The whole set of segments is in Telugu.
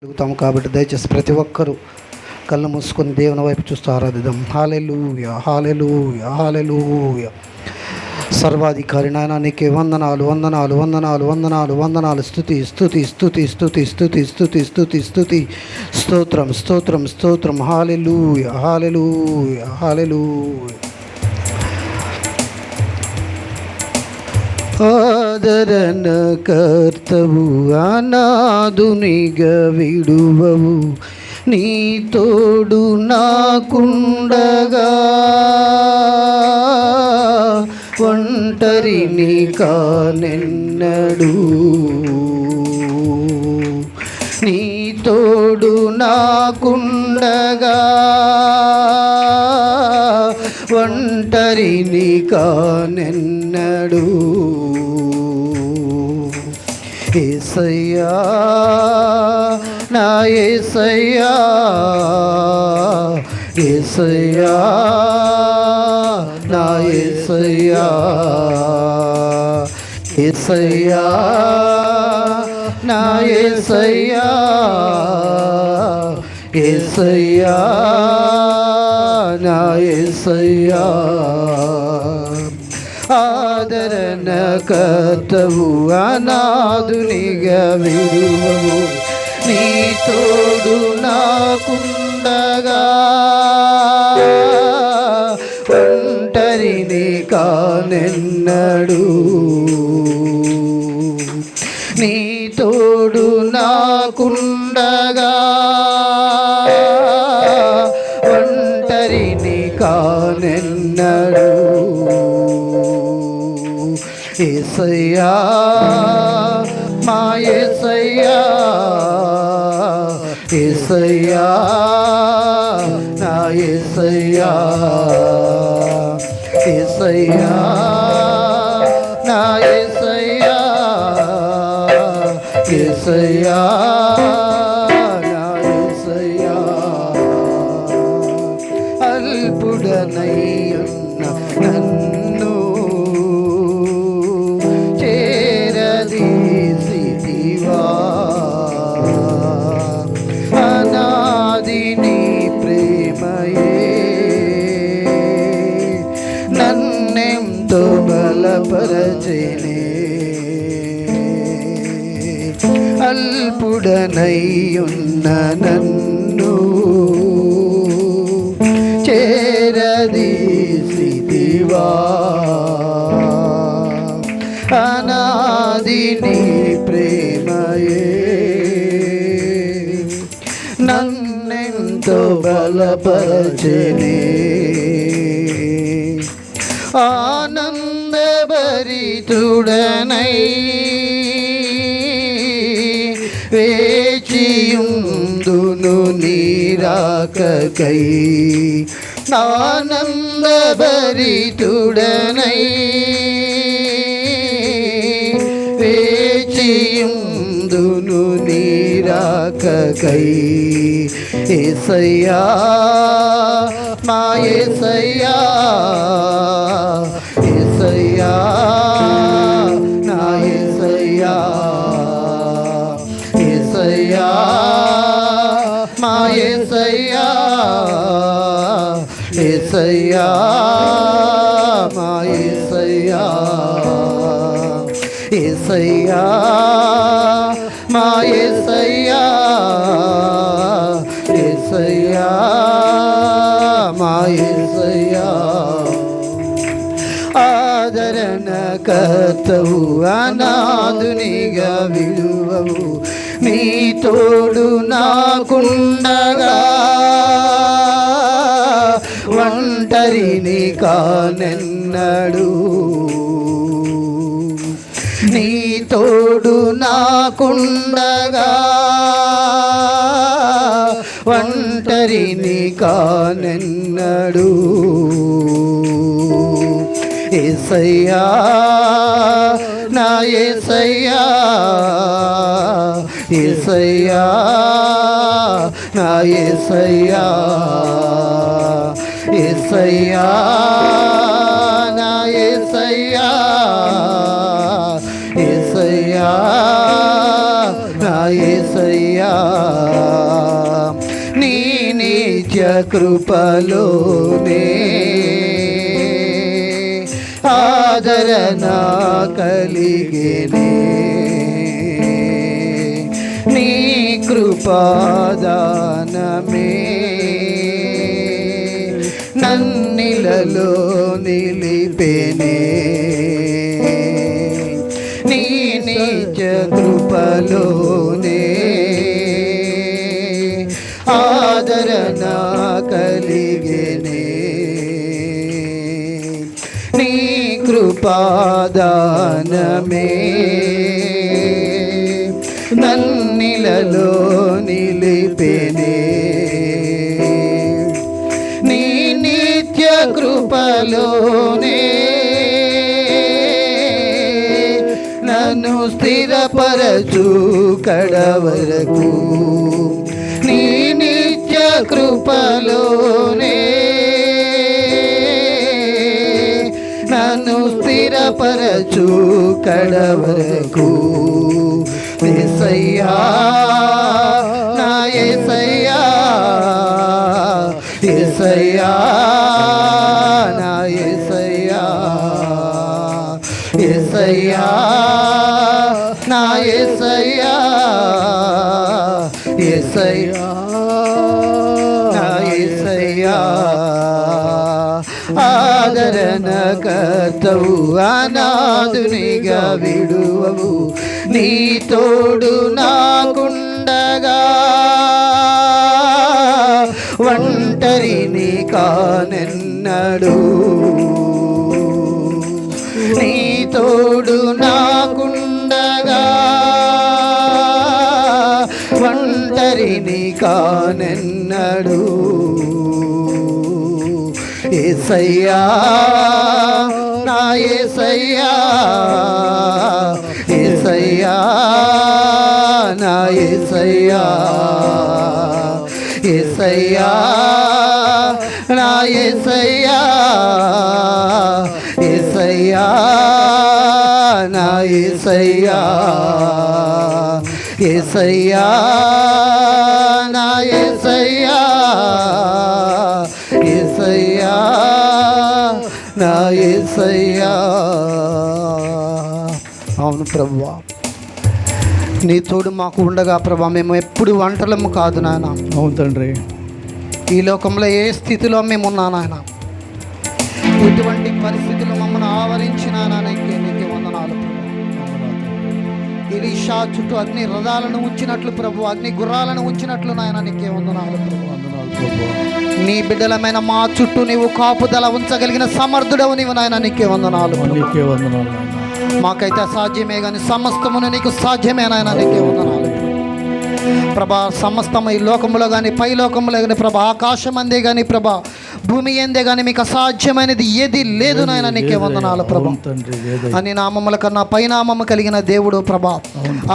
అడుగుతాము కాబట్టి దయచేసి ప్రతి ఒక్కరూ కళ్ళు మూసుకొని దేవుని వైపు చూస్తూ ఆరాధిద్దాం. హల్లెలూయా, హల్లెలూయా, హల్లెలూయా. సర్వాధికారి నాయన నీకే వందనాలు, వందనాలు, వందనాలు, వందనాలు, వందనాలు. స్తుతి స్తుతి స్తుతి స్తుతి స్తుతి స్తుతి స్తుతి స్తుతి స్తోత్రం స్తోత్రం స్తోత్రం. హల్లెలూయా, హల్లెలూయా, హల్లెలూయా. ఆదరణ కర్తవు, అనాథునిగా విడువవు, నీ తోడు నాకుండగా ఒంటరిని కానెన్నడు. నీ తోడు నాకుండగా ఒంటరిని కానెన్నడు. యేసయ్యా, నా యేసయ్యా, యేసయ్యా, నా యేసయ్యా, యేసయ్యా, నా యేసయ్యా, యేసయ్యా, నా యేసయ్యా. ఆదరణ కర్తవు, అనాథునిగా విడువవు, నీ తోడు నాకుండగా ఒంటరిని కానెన్నడు. నీ తోడు నాకుండగా ఒంటరిని కానెన్నడు. యేసయ్యా, మా యేసయ్యా, యేసయ్యా, నా యేసయ్యా, యేసయ్యా, నా యేసయ్యా, యేసయ్యా, నా యేసయ్యా. అల్పుడనయ్యున్న నన్ను చేరదీసితివా, అనాది నీ ప్రేమయే నన్నెంతో బలపరచెనే. అల్పుడనయ్యున్న నన్ను చేరదీసితివా, అనాది నీ ప్రేమయే నన్నెంతో బలపరచెనే. ఆనందభరితుడనై వేచియుందును నీ రాకకై, ఆనందభరితుడనై వేచియుందును నీ రాకకై. యేసయ్యా, మా యేసయ్యా, యేసయ్యా, నా యేసయ్యా, యేసయ్యా, మా యేసయ్యా, యేసయ్యా, మా యేసయ్యా, యేసయ్యా, మా యేసయ్యా, యేసయ్యా, మా యేసయ్యా. ఆదరణ కర్తవు, అనాథునిగా విడువవు, నీ తోడు నాకుండగా ఒంటరిని కానెన్నడు. నీ తోడు నాకుండగా ఒంటరిని కానెన్నడు. యేసయ్యా, నా యేసయ్యా, యేసయ్యా, నా యేసయ్యా, యేసయ్యా, నా యేసయ్యా, యేసయ్యా, నా యేసయ్యా. కృపలోనే ఆదరణ కలిగేనే, నీ కృపాదానమే నన్నిలలో నిలిపెనే, నీ నిజ కృపలోనే ఆదరణ కలిగేనే, నీ కృపాదానమే నన్నిలలో నిలిపెనే, నీ నిత్య కృపలోనే నన్ను స్థిరపరచు కడవరకు, నీ నిత్య కృపలోనే నన్ను స్థిరపరచు కడవరకు. యేసయ్యా నా యేసయ్యా, యేసయ్యా నా యేసయ్యా, యేసయ్యా నా యేసయ్యా, యేసయ్యా నా యేసయ్యా. ఆదరణ కర్తవు, అనాథునిగా విడువవు, నీ తోడు నాకుండగా ఒంటరిని కానెన్నడు, నీ తోడు నాకుండగా ఒంటరిని కానెన్నడు. యేసయ్యా నా యేసయ్యా, యేసయ్యా నా యేసయ్యా, యేసయ్యా నా యేసయ్యా, యేసయ్యా నా యేసయ్యా, యేసయ్యా నా యేసయ్యా, యేసయ్యా నా యేసయ్యా. అవును ప్రభువా, నీ తోడు మాకు ఉండగా ప్రభా మేము ఎప్పుడు ఒంటరము కాదు నాయన. అవును తండ్రి, ఈ లోకంలో ఏ స్థితిలో మేము ఉన్నా నాయన, ఎటువంటి పరిస్థితులు మమ్మల్ని ఆవరించిన నీకే వందనాలు. ఎలీషా చుట్టూ అగ్ని రథాలను ఉంచినట్లు ప్రభు, అగ్ని గుర్రాలను ఉంచినట్లు నాయన నీకే వందనాలు ప్రభు. నీ బిడ్డలమైన మా చుట్టూ నీవు కాపుదల ఉంచగలిగిన సమర్థుడవు నీవు నాయన నీకే వందనాలు. మాకైతే అసాధ్యమే కానీ సమస్తమును నీకు సాధ్యమే నాయన నీకే వందనాలు ప్రభా. సమస్తము ఈ లోకములో కానీ పై లోకములో కానీ ప్రభా, ఆకాశం అందే కానీ ప్రభా, భూమి ఏందే కానీ మీకు అసాధ్యమైనది ఏది లేదు నాయన నీకే వందనాలు ప్రభా. అని నామముల కన్నా పైనామము కలిగిన దేవుడు ప్రభా,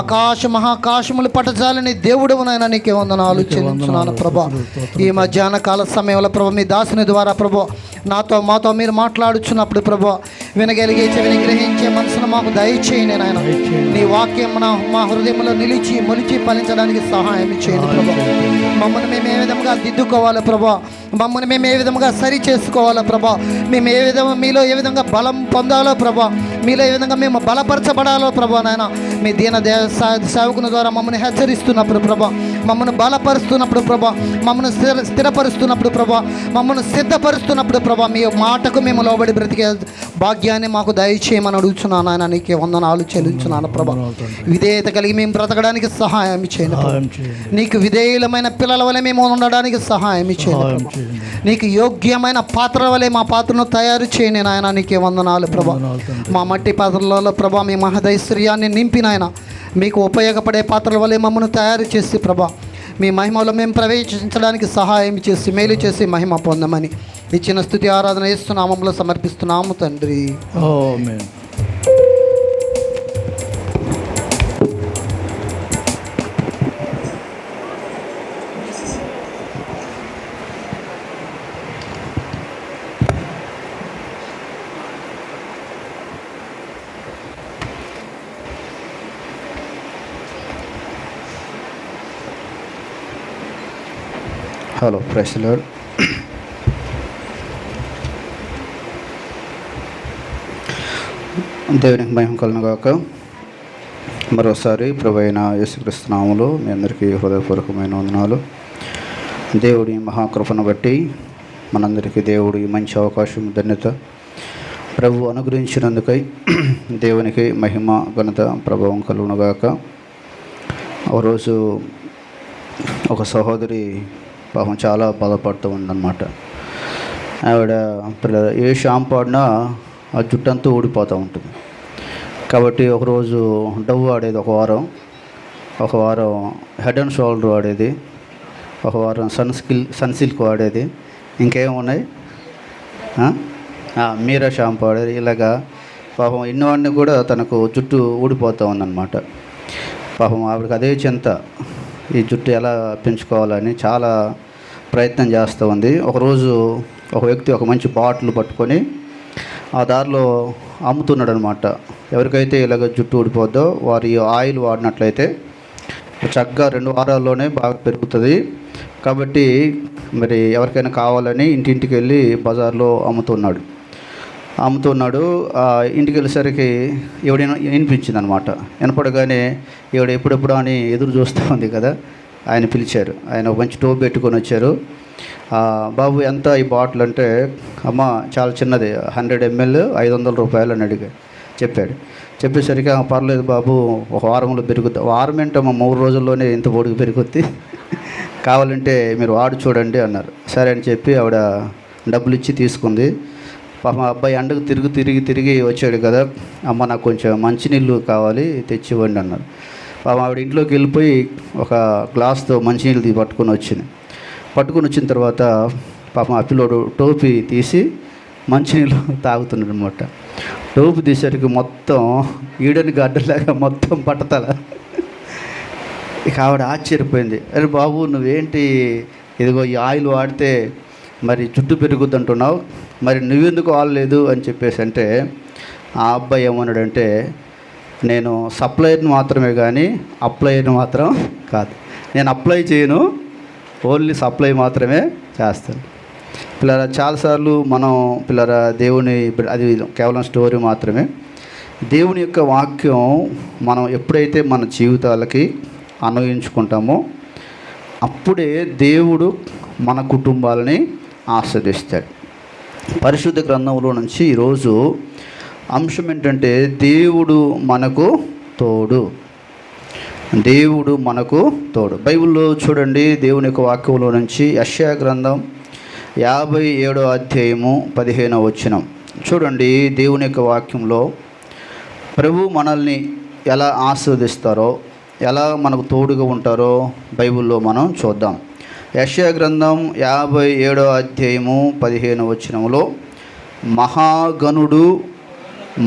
ఆకాశ మహాకాశములు పట్టజాలని దేవుడు నాయన నీకే వందనాలు చెల్లించున్నాను ప్రభా. ఈ మధ్యాహ్న కాల సమయంలో ప్రభా మీ దాసుని ద్వారా ప్రభా మాతో మీరు మాట్లాడుచున్నప్పుడు ప్రభా వినగలిగే చెవిని గ్రహించే మనసును మాకు దయచేయండి నాయన. నీ వాక్యం మా హృదయంలో నిలిచి మొలిచి ఫలించడానికి సహాయం చేయండి ప్రభా. మమ్మల్ని మేము ఏ విధంగా దిద్దుకోవాలి ప్రభా, మమ్మల్ని మేము ఏ విధంగా సరి చేసుకోవాలో ప్రభా, మేము ఏ విధంగా మీలో ఏ విధంగా బలం పొందాలో ప్రభా, మీలో ఏ విధంగా మేము బలపరచబడాలో ప్రభా నాయన. మీ దీన సేవకుని ద్వారా మమ్మల్ని హెచ్చరిస్తున్నప్పుడు ప్రభా, మమ్మల్ని బలపరుస్తున్నప్పుడు ప్రభా, మమ్మల్ని స్థిరపరుస్తున్నప్పుడు ప్రభా, మమ్మల్ని సిద్ధపరుస్తున్నప్పుడు ప్రభా, మీ మాటకు మేము లోబడి బ్రతికే భాగ్యాన్ని మాకు దయచేయమని అడుగుతున్నాను ఆయన. నీకే వందనాలు చెల్లించున్నాను ప్రభా. విధేయత కలిగి మేము బ్రతకడానికి సహాయం చేయండి. నీకు విధేయులమైన పిల్లల వలె మేము ఉండడానికి సహాయం చేయండి. నీకు యోగ్యమైన పాత్ర వలె మా పాత్రను తయారు చేయండి నాయన. నీకే వందనాలు ప్రభా. మా మట్టి పాత్రలలో ప్రభా మీ మహదైశ్వర్యాన్ని నింపి నాయన, మీకు ఉపయోగపడే పాత్రల వలె మమ్మల్ని తయారు చేసి ప్రభా మీ మహిమలో మేము ప్రవేశించడానికి సహాయం చేసి మేలు చేసి మహిమ పొందమని ఇచ్చిన స్తుతి ఆరాధన చేస్తున్నామంలో సమర్పిస్తున్నాము తండ్రి. Amen. Hello praise the lord. దేవునికి మహిమ కలుగుగాక. మరోసారి ప్రభువైన యేసుక్రీస్తు నామములో మీ అందరికీ హృదయపూర్వకమైన వందనాలు. దేవుడి మహాకృపను బట్టి మనందరికీ దేవుడి మంచి అవకాశం, ధన్యత ప్రభు అనుగ్రహించినందుకై దేవునికి మహిమ, ఘనత, ప్రభావం కలుగునుగాక. ఒకరోజు ఒక సహోదరి పాపం చాలా బాధపడుతూ ఉందన్నమాట. ఆవిడ ఏ షాంపూ వాడినా ఆ జుట్టంతా ఊడిపోతూ ఉంటుంది. కాబట్టి ఒకరోజు డవ్ వాడేది, ఒక వారం హెడ్ అండ్ షోల్డర్ వాడేది, ఒక వారం సన్సిల్క్ వాడేది, ఇంకేమున్నాయి మీరా షాంపూ వాడేది. ఇలాగా పాపం ఇన్నవాడిని కూడా తనకు జుట్టు ఊడిపోతూ ఉందన్నమాట. పాపం ఆవిడకి అదే చింత, ఈ జుట్టు ఎలా పెంచుకోవాలని చాలా ప్రయత్నం చేస్తూ ఉంది. ఒకరోజు ఒక వ్యక్తి ఒక మంచి బాటిల్ పట్టుకొని ఆ దారిలో అమ్ముతున్నాడు అనమాట. ఎవరికైతే ఇలాగ జుట్టు ఊడిపోద్దో వారి ఆయిల్ వాడినట్లయితే చక్కగా 2 వారాల్లోనే బాగా పెరుగుతుంది. కాబట్టి మరి ఎవరికైనా కావాలని ఇంటింటికి వెళ్ళి బజార్లో అమ్ముతున్నాడు. ఇంటికి వెళ్ళేసరికి ఎవడైనా వినిపించింది అనమాట. వినపడగానే ఎవడు ఎప్పుడెప్పుడు అని ఎదురు చూస్తూ ఉంది కదా. ఆయన పిలిచారు. ఆయన ఒక మంచి టోప్ పెట్టుకొని వచ్చారు. బాబు ఎంత ఈ బాటిల్ అంటే, అమ్మ చాలా చిన్నది, 100 ml 500 రూపాయలు అని చెప్పాడు. చెప్పేసరికి పర్లేదు బాబు, ఒక వారంలో పెరుగుద్ది. వారం ఏంటమ్మా, 3 రోజుల్లోనే ఇంత పొడుగు పెరుగుద్ది, కావాలంటే మీరు వాడు చూడండి అన్నారు. సరే అని చెప్పి ఆవిడ డబ్బులు ఇచ్చి తీసుకుంది. పాపం అబ్బాయి ఎండకు తిరిగి వచ్చాడు కదా. అమ్మ నాకు కొంచెం మంచినీళ్ళు కావాలి, తెచ్చివ్వండి అన్నారు. పాపం ఆవిడ ఇంట్లోకి వెళ్ళిపోయి ఒక గ్లాస్తో మంచినీళ్ళు పట్టుకొని వచ్చిన తర్వాత పాపం ఆ పిల్లోడు టోపీ తీసి మంచినీళ్ళు తాగుతున్నాడు అనమాట. టోపీ తీసేసరికి మొత్తం ఈడని గడ్డలాగా మొత్తం పట్టతల. ఇక ఆవిడ ఆశ్చర్యపోయింది. అరే బాబు, నువ్వేంటి ఇదిగో ఈ ఆయిల్ వాడితే మరి జుట్టు పెరుగుద్ది అంటున్నావు, మరి నువ్వెందుకు వాడలేదు అని చెప్పేసి అంటే, ఆ అబ్బాయి ఏమన్నాడంటే, నేను సప్లైర్ని మాత్రమే కానీ అప్లైర్ని మాత్రం కాదు, నేను అప్లై చేయను, ఓన్లీ సప్లై మాత్రమే చేస్తాను. పిల్లరా, చాలాసార్లు మనం దేవుని, అది కేవలం స్టోరీ మాత్రమే. దేవుని యొక్క వాక్యం మనం ఎప్పుడైతే మన జీవితాలకి అన్వయించుకుంటామో అప్పుడే దేవుడు మన కుటుంబాలని ఆస్వాదిస్తాడు. పరిశుద్ధ గ్రంథంలో నుంచి ఈరోజు అంశం ఏంటంటే, దేవుడు మనకు తోడు. బైబిల్లో చూడండి, దేవుని యొక్క వాక్యంలో నుంచి యెషయా గ్రంథం 57వ అధ్యాయము 15వ వచనం చూడండి. దేవుని యొక్క వాక్యంలో ప్రభు మనల్ని ఎలా ఆస్వాదిస్తారో, ఎలా మనకు తోడుగా ఉంటారో బైబిల్లో మనం చూద్దాం. యెషయా గ్రంథం 57వ అధ్యాయము 15వ వచనంలో, మహాగణుడు,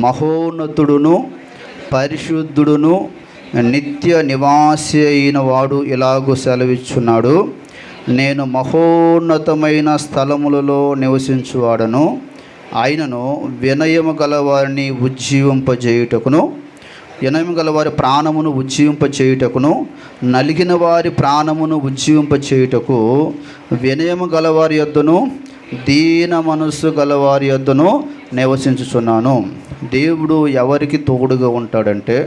మహోన్నతుడును, పరిశుద్ధుడును, నిత్య నివాసి అయిన వాడు ఇలాగూ సెలవిచ్చున్నాడు, నేను మహోన్నతమైన స్థలములలో నివసించువాడను, ఆయనను వినయము గలవారిని ఉజ్జీవింపజేయుటకును, వినయము గలవారి ప్రాణమును ఉజ్జీవింపచేయుటకును, నలిగిన వారి ప్రాణమును ఉజ్జీవింపచేయుటకు వినయము గలవారి యొద్దను, దీన మనస్సు గలవారి యొద్దను నివసించుచున్నాను. దేవుడు ఎవరికి తోడుగా ఉంటాడంటే,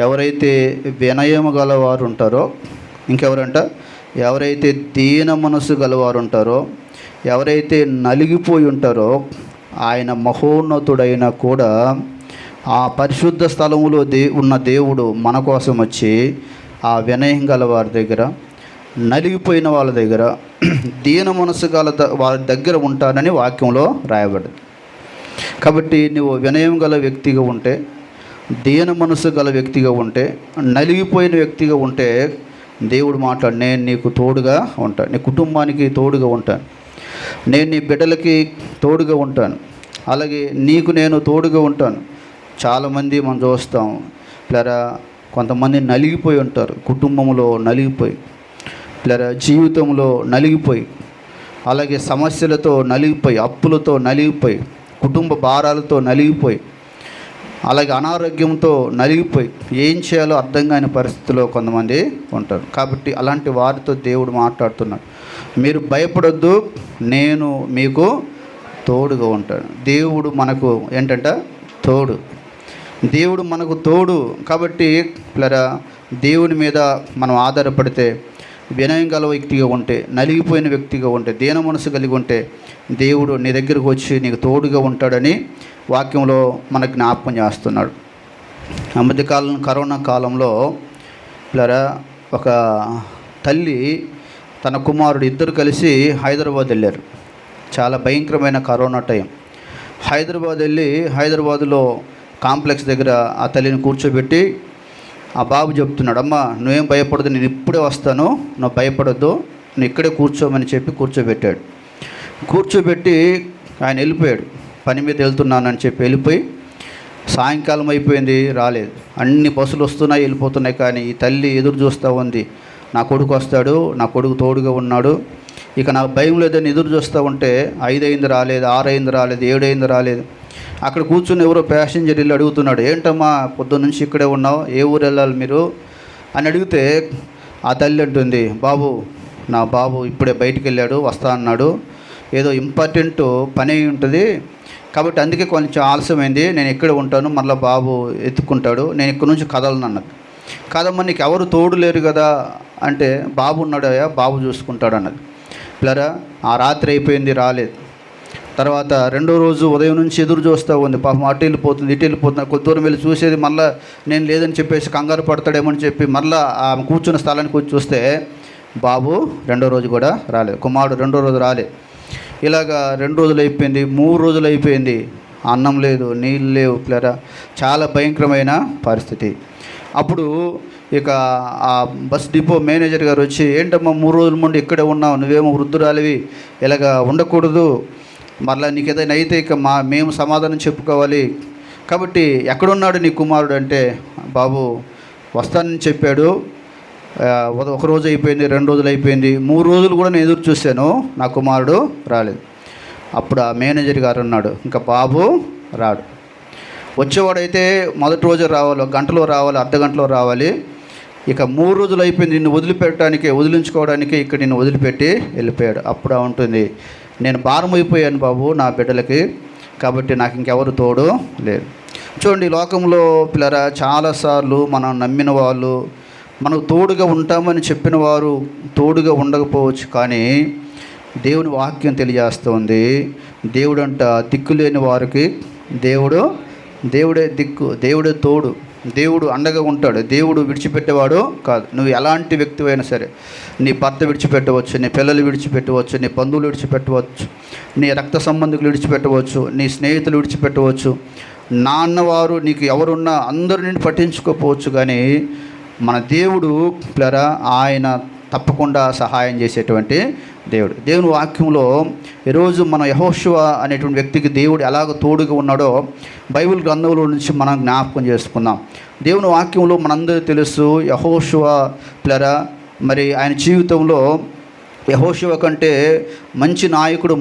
ఎవరైతే వినయము గలవారు ఉంటారో, ఇంకెవరంట, ఎవరైతే దీన మనసు గలవారు ఉంటారో, ఎవరైతే నలిగిపోయి ఉంటారో, ఆయన మహోన్నతుడైన కూడా ఆ పరిశుద్ధ స్థలములో ఉన్న దేవుడు మన కోసం వచ్చి ఆ వినయం గల వారి దగ్గర, నలిగిపోయిన వాళ్ళ దగ్గర, దీన మనసు గల వారి దగ్గర ఉంటానని వాక్యంలో రాయబడింది. కాబట్టి నువ్వు వినయం గల వ్యక్తిగా ఉంటే, దీన మనసు గల వ్యక్తిగా ఉంటే, నలిగిపోయిన వ్యక్తిగా ఉంటే, దేవుడు మాట్లాడు, నేను నీకు తోడుగా ఉంటాను, నీ కుటుంబానికి తోడుగా ఉంటాను, నేను నీ బిడ్డలకి తోడుగా ఉంటాను, అలాగే నీకు నేను తోడుగా ఉంటాను. చాలామంది మనం చూస్తాం, ఇలా కొంతమంది నలిగిపోయి ఉంటారు, కుటుంబంలో నలిగిపోయి, ఇలా జీవితంలో నలిగిపోయి, అలాగే సమస్యలతో నలిగిపోయి, అప్పులతో నలిగిపోయి, కుటుంబ భారాలతో నలిగిపోయి, అలాగే అనారోగ్యంతో నలిగిపోయి ఏం చేయాలో అర్థం కాని పరిస్థితిలో కొంతమంది ఉంటారు. కాబట్టి అలాంటి వారితో దేవుడు మాట్లాడుతున్నాడు, మీరు భయపడొద్దు, నేను మీకు తోడుగా ఉంటాను. దేవుడు మనకు ఏంటంట తోడు, దేవుడు మనకు తోడు. కాబట్టి పిల్లరా, దేవుని మీద మనం ఆధారపడితే, వినయం గల వ్యక్తిగా ఉంటే, నలిగిపోయిన వ్యక్తిగా ఉంటే, దీన మనసు కలిగి ఉంటే దేవుడు నీ దగ్గరకు వచ్చి నీకు తోడుగా ఉంటాడని వాక్యంలో మనకు జ్ఞాపకం చేస్తున్నాడు. ఆ మధ్యకాలం కరోనా కాలంలో పిల్లరా, ఒక తల్లి తన కుమారుడు ఇద్దరు కలిసి హైదరాబాద్ వెళ్ళారు. చాలా భయంకరమైన కరోనా టైం. హైదరాబాద్ వెళ్ళి హైదరాబాదులో కాంప్లెక్స్ దగ్గర ఆ తల్లిని కూర్చోబెట్టి ఆ బాబు చెప్తున్నాడు, అమ్మ నువ్వేం భయపడదు, నేను ఇప్పుడే వస్తాను, నువ్వు భయపడద్దు, నువ్వు ఇక్కడే కూర్చోమని చెప్పి కూర్చోబెట్టాడు. కూర్చోబెట్టి ఆయన వెళ్ళిపోయాడు, పని మీద వెళ్తున్నానని చెప్పి వెళ్ళిపోయి సాయంకాలం అయిపోయింది, రాలేదు. అన్ని బస్సులు వస్తున్నాయి వెళ్ళిపోతున్నాయి, కానీ ఈ తల్లి ఎదురు చూస్తూ ఉంది, నా కొడుకు వస్తాడు, నా కొడుకు తోడుగా ఉన్నాడు, ఇక నాకు భయం లేదని ఎదురు చూస్తూ ఉంటే 5 అయింది రాలేదు, 6 అయింది రాలేదు, 7 అయింది రాలేదు. అక్కడ కూర్చుని ఎవరో ప్యాసింజర్ వెళ్ళి అడుగుతున్నాడు, ఏంటమ్మా పొద్దున్న నుంచి ఇక్కడే ఉన్నావు, ఏ ఊరు వెళ్ళాలి మీరు అని అడిగితే ఆ తల్లి అంటుంది, బాబు నా బాబు ఇప్పుడే బయటికి వెళ్ళాడు, వస్తా అన్నాడు, ఏదో ఇంపార్టెంట్ పని అయి ఉంటుంది, కాబట్టి అందుకే కొంచెం ఆలస్యమైంది, నేను ఇక్కడే ఉంటాను, మళ్ళీ బాబు ఎత్తుక్కుంటాడు, నేను ఇక్కడ నుంచి కదలను అన్నది. కాదమ్మా నీకు ఎవరు తోడు లేరు కదా అంటే, బాబు ఉన్నాడయ్యా, బాబు చూసుకుంటాడు అన్నది. పిల్లరా, ఆ రాత్రి అయిపోయింది, రాలేదు. తర్వాత రెండో రోజు ఉదయం నుంచి ఎదురు చూస్తూ ఉంది, పాపం అటు వెళ్ళిపోతుంది ఇటు వెళ్ళిపోతుంది, కొద్ది దూరం వెళ్ళి చూసేది, మళ్ళీ నేను లేదని చెప్పేసి కంగారు పడతాడేమో అని చెప్పి మళ్ళీ ఆమె కూర్చున్న స్థలానికి వచ్చి చూస్తే బాబు రెండో రోజు కూడా రాలేదు, కుమారుడు రెండో రోజు రాలేదు. ఇలాగా 2 రోజులు అయిపోయింది, 3 రోజులు అయిపోయింది, అన్నం లేదు, నీళ్ళు లేవు. పిల్లరా, చాలా భయంకరమైన పరిస్థితి. అప్పుడు ఇక ఆ బస్ డిపో మేనేజర్ గారు వచ్చి, ఏంటమ్మా 3 రోజుల ముందు ఇక్కడే ఉన్నావు, నువ్వేమో వృద్ధురాలివి, ఇలాగా ఉండకూడదు, మరలా నీకు ఏదైనా అయితే ఇక మేము సమాధానం చెప్పుకోవాలి, కాబట్టి ఎక్కడున్నాడు నీ కుమారుడు అంటే, బాబు వస్తానని చెప్పాడు, 1 రోజు అయిపోయింది, 2 రోజులు అయిపోయింది, 3 రోజులు కూడా నేను ఎదురు చూశాను, నా కుమారుడు రాలేదు. అప్పుడు ఆ మేనేజర్ గారు అన్నాడు, ఇంకా బాబు రాడు, వచ్చేవాడైతే మొదటి రోజు రావాలి, 1 గంటలో రావాలి, అర్ధ గంటలో రావాలి, ఇక 3 రోజులు అయిపోయింది, నిన్ను వదిలించుకోవడానికి ఇక్కడ నిన్ను వదిలిపెట్టి వెళ్ళిపోయాడు. అప్పుడు ఉంటుంది, నేను భారం అయిపోయాను బాబు నా బిడ్డలకి, కాబట్టి నాకు ఇంకెవరు తోడు లేరు. చూడండి, లోకంలో పిల్లరా, చాలాసార్లు మనం నమ్మిన వాళ్ళు, మనకు తోడుగా ఉంటామని చెప్పిన వారు తోడుగా ఉండకపోవచ్చు, కానీ దేవుని వాక్యం తెలియజేస్తుంది, దేవుడంట దిక్కులేని వారికి దేవుడే దిక్కు, దేవుడే తోడు, దేవుడు అండగా ఉంటాడు, దేవుడు విడిచిపెట్టేవాడు కాదు. నువ్వు ఎలాంటి వ్యక్తివైనా సరే, నీ భర్త విడిచిపెట్టవచ్చు, నీ పిల్లలు విడిచిపెట్టవచ్చు, నీ బంధువులు విడిచిపెట్టవచ్చు, నీ రక్త సంబంధికులు విడిచిపెట్టవచ్చు, నీ స్నేహితులు విడిచిపెట్టవచ్చు, నాన్నవారు నీకు ఎవరున్నా అందరూ నిన్ను పట్టించుకోకపోవచ్చు, కానీ మన దేవుడు పిల్లరా, ఆయన తప్పకుండా సహాయం చేసేటువంటి దేవుడు. దేవుని వాక్యంలో ఈరోజు మన యెహోషువ అనేటువంటి వ్యక్తికి దేవుడు ఎలాగ తోడుగా ఉన్నాడో బైబిల్ గ్రంథంలో నుంచి మనం జ్ఞాపకం చేసుకుందాం. దేవుని వాక్యంలో మనందరికీ తెలుసు, యెహోషువ పిల్లరా, మరి ఆయన జీవితంలో యెహోషువ కంటే మంచి నాయకుడు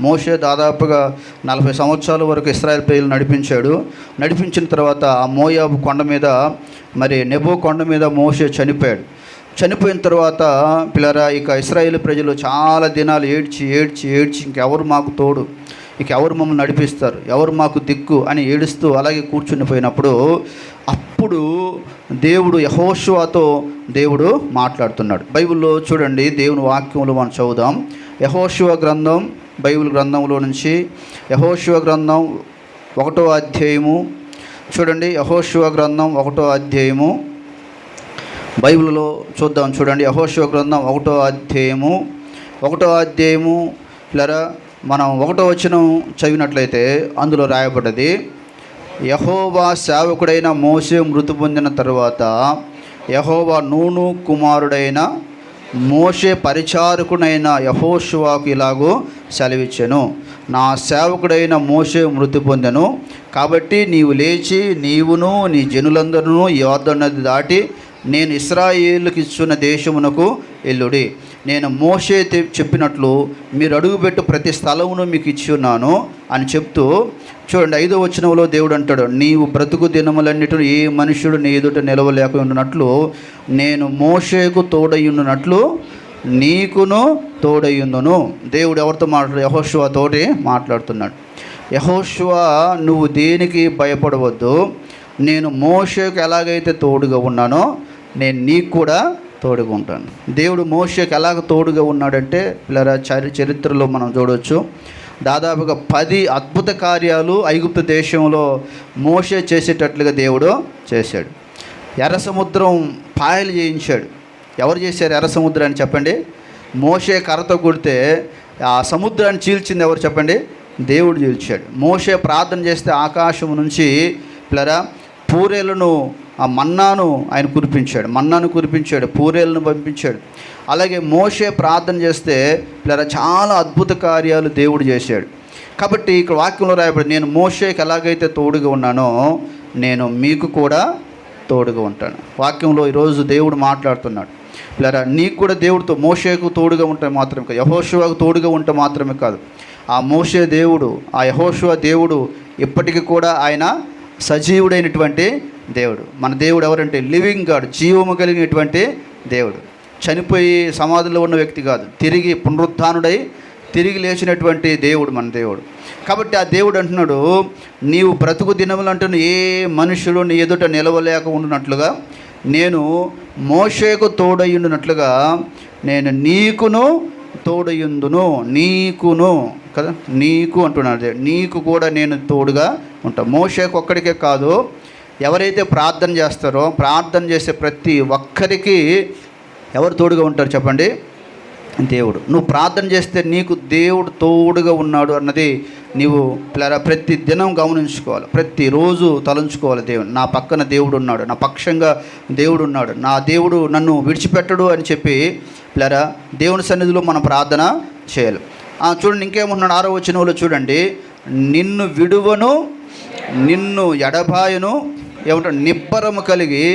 మోషే దాదాపుగా 40 సంవత్సరాల వరకు ఇశ్రాయేల్ ప్రజలు నడిపించిన తర్వాత ఆ మోయాబు కొండ మీద, మరి నెబో కొండ మీద మోషే చనిపోయిన తర్వాత పిల్లరా, ఇక ఇశ్రాయేలు ప్రజలు చాలా దినాలు ఏడ్చి ఇంకెవరు మాకు తోడు, ఇంకెవరు మమ్మల్ని నడిపిస్తారు, ఎవరు మాకు దిక్కు అని ఏడుస్తూ అలాగే కూర్చునిపోయినప్పుడు, అప్పుడు దేవుడు యెహోషువతో దేవుడు మాట్లాడుతున్నాడు. బైబిల్లో చూడండి, దేవుని వాక్యంలో మనం చదువుదాం. యెహోషువ గ్రంథం, బైబిల్ గ్రంథంలో నుంచి యెహోషువ గ్రంథం 1వ అధ్యాయము చూడండి. యెహోషువ గ్రంథం 1వ అధ్యాయము బైబిల్లో చూద్దాం. చూడండి, యెహోషువ గ్రంథం 1వ అధ్యాయము పిల్లరా, మనం 1వ వచనం చదివినట్లయితే అందులో రాయబడ్డది, యెహోవా సేవకుడైన మోషే మృతి పొందిన తరువాత యెహోవా నూను కుమారుడైన మోషే పరిచారకుడైన యెహోషువకు ఇలాగూ సెలవిచ్చెను, నా సేవకుడైన మోషే మృతి పొందెను, కాబట్టి నీవు లేచి నీవును నీ జనులందరూ యోర్దాను నది దాటి నేను ఇశ్రాయేలుకి ఇచ్చిన దేశమునకు ఎల్లుడి. నేను మోషే చెప్పినట్లు మీరు అడుగుపెట్టు ప్రతి స్థలమును మీకు ఇచ్చి ఉన్నాను అని చెప్తూ చూడండి 5వ వచనంలో దేవుడు అంటాడు, నీవు బ్రతుకు దినములన్నిటిలో ఏ మనుష్యుడు నీ ఎదుట నిలవలేక ఉండునట్లు నేను మోషేకు తోడయ్యున్నట్లు నీకును తోడయ్యుందును. దేవుడు ఎవరితో మాట్లాడు? యెహోషువ తోటి మాట్లాడుతున్నాడు. యెహోషువ, నువ్వు దేనికి భయపడవద్దు, నేను మోషేకు ఎలాగైతే తోడుగా ఉన్నానో నేను నీకు కూడా తోడుగా ఉంటాను. దేవుడు మోషేకు ఎలాగ తోడుగా ఉన్నాడంటే ఇలా చరిత్రలో మనం చూడవచ్చు. దాదాపుగా 10 అద్భుత కార్యాలు ఐగుప్తు దేశంలో మోషే చేసేటట్లుగా దేవుడు చేశాడు. ఎర్ర సముద్రం పాయలు చేయించాడు. ఎవరు చేశారు ఎర్ర సముద్రాన్ని చెప్పండి? మోషే కర్రతో కొడితే ఆ సముద్రాన్ని చీల్చింది ఎవరు చెప్పండి? దేవుడు చీల్చాడు. మోషే ప్రార్థన చేస్తే ఆకాశం నుంచి పిల్లరా పూరేలను ఆ మన్నాను ఆయన కురిపించాడు, పూరేలను పంపించాడు. అలాగే మోషే ప్రార్థన చేస్తే పిల్లరా చాలా అద్భుత కార్యాలు దేవుడు చేశాడు. కాబట్టి ఇక్కడ వాక్యంలో రాయబడి, నేను మోషేకి ఎలాగైతే తోడుగా ఉన్నానో నేను మీకు కూడా తోడుగా ఉంటాను. వాక్యంలో ఈరోజు దేవుడు మాట్లాడుతున్నాడు. పిల్లరా నీకు కూడా దేవుడితో మోషేకు తోడుగా ఉంటే మాత్రమే కాదు, యెహోషువకు తోడుగా ఉంటే మాత్రమే కాదు, ఆ మోషే దేవుడు, ఆ యెహోషువ దేవుడు ఇప్పటికీ కూడా ఆయన సజీవుడైనటువంటి దేవుడు. మన దేవుడు ఎవరంటే లివింగ్ గాడ్, జీవము కలిగినటువంటి దేవుడు. చనిపోయి సమాధిలో ఉన్న వ్యక్తి కాదు, తిరిగి పునరుత్థానుడై తిరిగి లేచినటువంటి దేవుడు మన దేవుడు. కాబట్టి ఆ దేవుడు అంటున్నాడు, నీవు బ్రతుకు దినములంటూ ఏ మనుషులు నీ ఎదుట నిలవలేక ఉండునట్లుగా నేను మోషేకు తోడయ్యుండునట్లుగా నేను నీకును తోడయ్యుందును. నీకును కదా, నీకు అంటున్నాడు, నీకు కూడా నేను తోడుగా ఉంటాను. మోషేకు ఒక్కడికే కాదు, ఎవరైతే ప్రార్థన చేస్తారో ప్రార్థన చేసే ప్రతి ఒక్కరికి ఎవరు తోడుగా ఉంటారు చెప్పండి? దేవుడు. నువ్వు ప్రార్థన చేస్తే నీకు దేవుడు తోడుగా ఉన్నాడు అన్నది నీవు ప్రతి దినం గమనించుకోవాలి, ప్రతిరోజు తలంచుకోవాలి. దేవుడు నా పక్కన దేవుడు ఉన్నాడు, నా పక్షంగా దేవుడు ఉన్నాడు, నా దేవుడు నన్ను విడిచిపెట్టడు అని చెప్పి దేవుని సన్నిధిలో మనం ప్రార్థన చేయాలి. చూడండి ఇంకేమున్నాడు 6వ వచనంలో చూడండి, నిన్ను విడువను నిన్ను ఎడబాయను ఏమంటాడు, నిబ్బరము కలిగి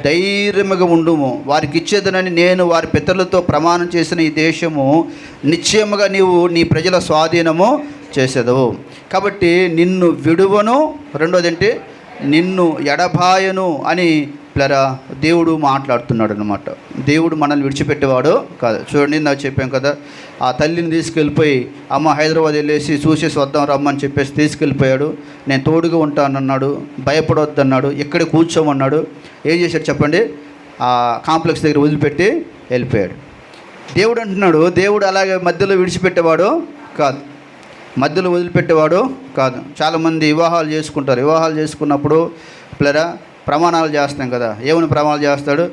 ధైర్యముగా ఉండుము, వారికి ఇచ్చేదనని నేను వారి పితరులతో ప్రమాణం చేసిన ఈ దేశము నిశ్చయముగా నీవు నీ ప్రజల స్వాధీనము చేసేదవు. కాబట్టి నిన్ను విడువను, రెండోది ఏంటి, నిన్ను ఎడబాయను అని దేవుడు మాట్లాడుతున్నాడు అనమాట. దేవుడు మనల్ని విడిచిపెట్టేవాడు కాదు. చూడండి నాకు చెప్పాం కదా, ఆ తల్లిని తీసుకెళ్ళిపోయి అమ్మ హైదరాబాద్ వెళ్ళేసి చూసేసి వద్దాం రమ్మని చెప్పేసి తీసుకెళ్ళిపోయాడు. నేను తోడుగా ఉంటానన్నాడు, భయపడొద్దన్నాడు, ఇక్కడ కూర్చోమన్నాడు. ఏం చేశాడు చెప్పండి? ఆ కాంప్లెక్స్ దగ్గర వదిలిపెట్టి వెళ్ళిపోయాడు. దేవుడు అంటున్నాడు, దేవుడు అలాగే మధ్యలో విడిచిపెట్టేవాడు కాదు, మధ్యలో వదిలిపెట్టేవాడు కాదు. చాలామంది వివాహాలు చేసుకుంటారు. వివాహాలు చేసుకున్నప్పుడు ప్రమాణాలు చేస్తాం కదా. ఏమని ప్రమాణాలు చేస్తాడు?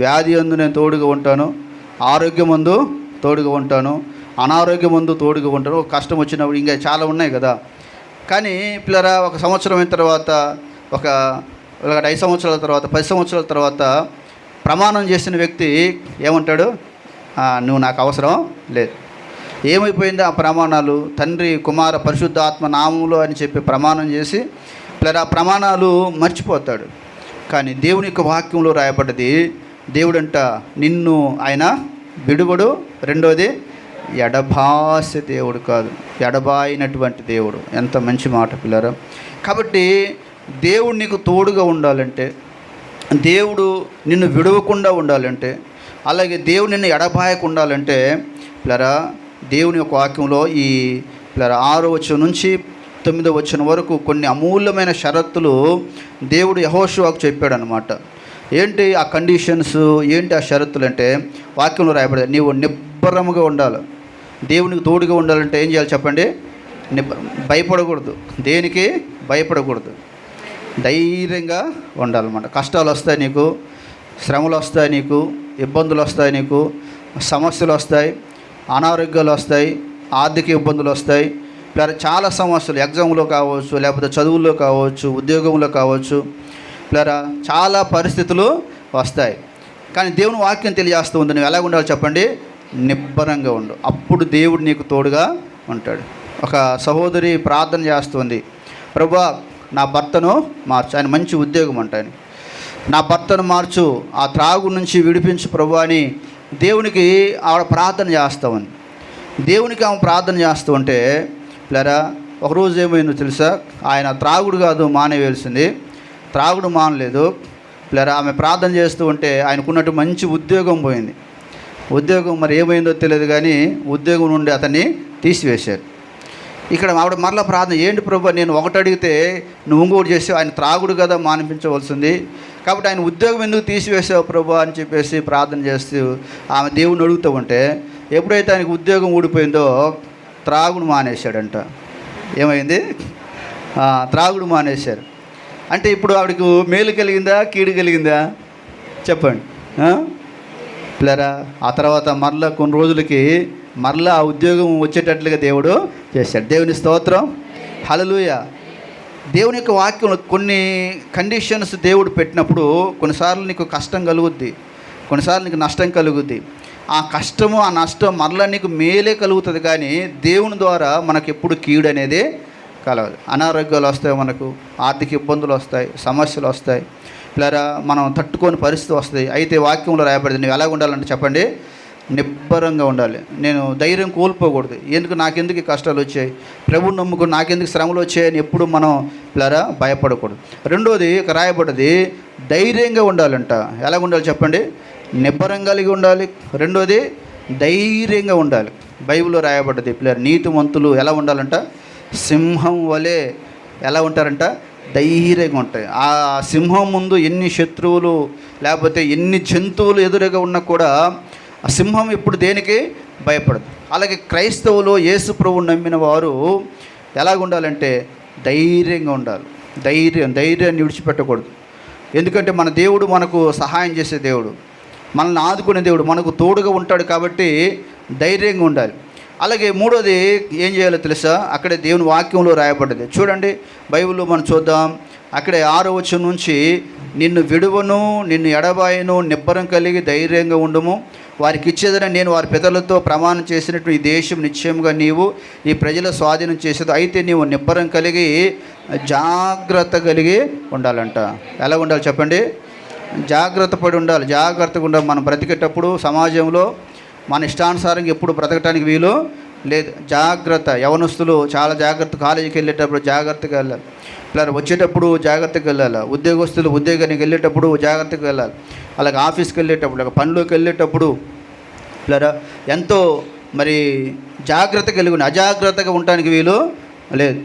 వ్యాధి యందు నేను తోడుగా ఉంటాను, ఆరోగ్యం ముందు తోడుగా ఉంటాను, అనారోగ్యం ముందు తోడుగా ఉంటాను, కష్టం వచ్చినప్పుడు ఇంకా చాలా ఉన్నాయి కదా. కానీ ఒక సంవత్సరం అయిన తర్వాత, ఒక 5 సంవత్సరాల తర్వాత, 10 సంవత్సరాల తర్వాత ప్రమాణం చేసిన వ్యక్తి ఏమంటాడు? నువ్వు నాకు అవసరం లేదు. ఏమైపోయింది ఆ ప్రమాణాలు? తండ్రి కుమార పరిశుద్ధాత్మ నామములో అని చెప్పి ప్రమాణం చేసి ఆ ప్రమాణాలు మర్చిపోతాడు. కానీ దేవుని యొక్క వాక్యంలో రాయబడ్డది, దేవుడంట నిన్ను ఆయన విడువడు, రెండోది ఎడబాసే దేవుడు కాదు, ఎడబాయినటువంటి దేవుడు. ఎంత మంచి మాట పిల్లరా. కాబట్టి దేవుడు నీకు తోడుగా ఉండాలంటే, దేవుడు నిన్ను విడవకుండా ఉండాలంటే, అలాగే దేవుడు నిన్ను ఎడబాయకుండా ఉండాలంటే దేవుని యొక్క వాక్యంలో ఈ 6వ వచనం నుంచి 9వ వచనం వరకు కొన్ని అమూల్యమైన షరతులు దేవుడు యెహోషువకు చెప్పాడు అనమాట. ఏంటి ఆ కండిషన్స్, ఏంటి ఆ షరతులు అంటే వాక్యంలో రాయబడేది. నీవు నిబ్బరముగా ఉండాలి. దేవునికి తోడుగా ఉండాలంటే ఏం చేయాలి చెప్పండి? భయపడకూడదు, దేనికి భయపడకూడదు, ధైర్యంగా ఉండాలన్నమాట. కష్టాలు వస్తాయి నీకు, శ్రమలు వస్తాయి నీకు, ఇబ్బందులు వస్తాయి నీకు, సమస్యలు వస్తాయి, అనారోగ్యాలు వస్తాయి, ఆర్థిక ఇబ్బందులు వస్తాయి, చాలా సమస్యలు ఎగ్జామ్లో కావచ్చు, లేకపోతే చదువుల్లో కావచ్చు, ఉద్యోగంలో కావచ్చు, చాలా పరిస్థితులు వస్తాయి. కానీ దేవుని వాక్యం తెలియజేస్తూ ఉంది, నువ్వు ఎలాగ ఉండాలి చెప్పండి? నిబ్బరంగా ఉండు. అప్పుడు దేవుడు నీకు తోడుగా ఉంటాడు. ఒక సహోదరి ప్రార్థన చేస్తుంది, ప్రభువా నా భర్తను మార్చు, ఆయన మంచి ఉద్యోగం అంటాను, నా భర్తను మార్చు, ఆ త్రాగు నుంచి విడిపించు ప్రభువా అని దేవునికి ఆవిడ ప్రార్థన చేస్తామని. దేవునికి ఆమె ప్రార్థన చేస్తూ ఉంటే పిల్లరా, ఒకరోజు ఏమైందో తెలుసా? ఆయన త్రాగుడు కాదు మానేవేయాల్సింది, త్రాగుడు మానలేదు పిల్లరా. ఆమె ప్రార్థన చేస్తూ ఉంటే ఆయనకున్నట్టు మంచి ఉద్యోగం పోయింది. ఉద్యోగం మరి ఏమైందో తెలియదు, కానీ ఉద్యోగం నుండి అతన్ని తీసివేశారు. ఇక్కడ ఆవిడ మరలా ప్రార్థన, ఏంటి ప్రభు, నేను ఒకటి అడిగితే నువ్వు ఇంకోటి చేసావు, ఆయన త్రాగుడు కదా మానిపించవలసింది, కాబట్టి ఆయన ఉద్యోగం ఎందుకు తీసివేసావు ప్రభు అని చెప్పేసి ప్రార్థన చేస్తూ ఆమె దేవుని అడుగుతూ ఉంటే, ఎప్పుడైతే ఆయనకు ఉద్యోగం ఊడిపోయిందో త్రాగుడు మానేశాడంట. ఏమైంది? త్రాగుడు మానేశారు. అంటే ఇప్పుడు ఆవిడకు మేలు కలిగిందా, కీడు కలిగిందా చెప్పండి పిల్లరా? ఆ తర్వాత మరలా కొన్ని రోజులకి మరలా ఆ ఉద్యోగం వచ్చేటట్లుగా దేవుడు చేశాడు. దేవుని స్తోత్రం, హల్లెలూయా. దేవుని యొక్క వాక్యంలో కొన్ని కండిషన్స్ దేవుడు పెట్టినప్పుడు కొన్నిసార్లు నీకు కష్టం కలుగుద్ది, కొన్నిసార్లు నీకు నష్టం కలుగుద్ది. ఆ కష్టము ఆ నష్టం మరలా నీకు మేలే కలుగుతుంది, కానీ దేవుని ద్వారా మనకు ఎప్పుడు కీడు అనేది కలగదు. అనారోగ్యాలు వస్తాయి, మనకు ఆర్థిక ఇబ్బందులు వస్తాయి, సమస్యలు వస్తాయి పిల్లరా, మనం తట్టుకొని పరిస్థితి వస్తుంది. అయితే వాక్యంలో రాయబడింది, నువ్వు ఎలా ఉండాలంటే చెప్పండి, నిబ్బరంగా ఉండాలి. నేను ధైర్యం కోల్పోకూడదు. నాకెందుకు ఈ కష్టాలు వచ్చాయి, ప్రభువుని నమ్ముకుని నాకెందుకు శ్రమలు వచ్చాయని ఎప్పుడు మనం పిల్లరా భయపడకూడదు. రెండోది ఇక రాయబడ్డది, ధైర్యంగా ఉండాలంట. ఎలా ఉండాలి చెప్పండి? నిబ్బరం కలిగి ఉండాలి. రెండోది ధైర్యంగా ఉండాలి. బైబిల్లో రాయబడ్డది పిల్లలు, నీతిమంతులు ఎలా ఉండాలంట? సింహం వలె ఎలా ఉంటారంట? ధైర్యంగా ఉంటాయి. ఆ సింహం ముందు ఎన్ని శత్రువులు లేకపోతే ఎన్ని జంతువులు ఎదురుగా ఉన్నా కూడా ఆ సింహం ఇప్పుడు దేనికి భయపడదు. అలాగే క్రైస్తవులు యేసు ప్రభువుని నమ్మిన వారు ఎలాగ ఉండాలంటే ధైర్యంగా ఉండాలి. ధైర్యాన్ని విడిచిపెట్టకూడదు. ఎందుకంటే మన దేవుడు మనకు సహాయం చేసే దేవుడు, మనల్ని ఆదుకునే దేవుడు, మనకు తోడుగా ఉంటాడు. కాబట్టి ధైర్యంగా ఉండాలి. అలాగే మూడోది ఏం చేయాలో తెలుసా? అక్కడే దేవుని వాక్యంలో రాయబడ్డది. చూడండి బైబిల్లో మనం చూద్దాం. అక్కడే 6వ వచనం నుంచి, నిన్ను విడువను, నిన్ను ఎడబాయను, నిబ్బరం కలిగి ధైర్యంగా ఉండుము. వారికి ఇచ్చేదని నేను వారి పితరులతో ప్రమాణం చేసినట్టు ఈ దేశం నిశ్చయంగా నీవు ఈ ప్రజల స్వాధీనం చేసేది. అయితే నీవు నిబ్బరం కలిగి జాగ్రత్త కలిగి ఉండాలంట. ఎలా ఉండాలి చెప్పండి? జాగ్రత్త పడి ఉండాలి, జాగ్రత్తగా ఉండాలి. మనం బ్రతికేటప్పుడు సమాజంలో మన ఇష్టానుసారంగా ఎప్పుడు బ్రతకటానికి వీలు లేదు. జాగ్రత్త. యవనస్తులు చాలా జాగ్రత్త. కాలేజీకి వెళ్ళేటప్పుడు జాగ్రత్తగా వెళ్ళాలి, ఇలా వచ్చేటప్పుడు జాగ్రత్తగా వెళ్ళాలి. ఉద్యోగస్తులు ఉద్యోగానికి వెళ్ళేటప్పుడు జాగ్రత్తగా వెళ్ళాలి. అలాగే ఆఫీస్కి వెళ్ళేటప్పుడు, అలాగే పనిలోకి వెళ్ళేటప్పుడు ఇలా ఎంతో మరి జాగ్రత్త కలిగి ఉండి అజాగ్రత్తగా ఉండటానికి వీలు లేదు.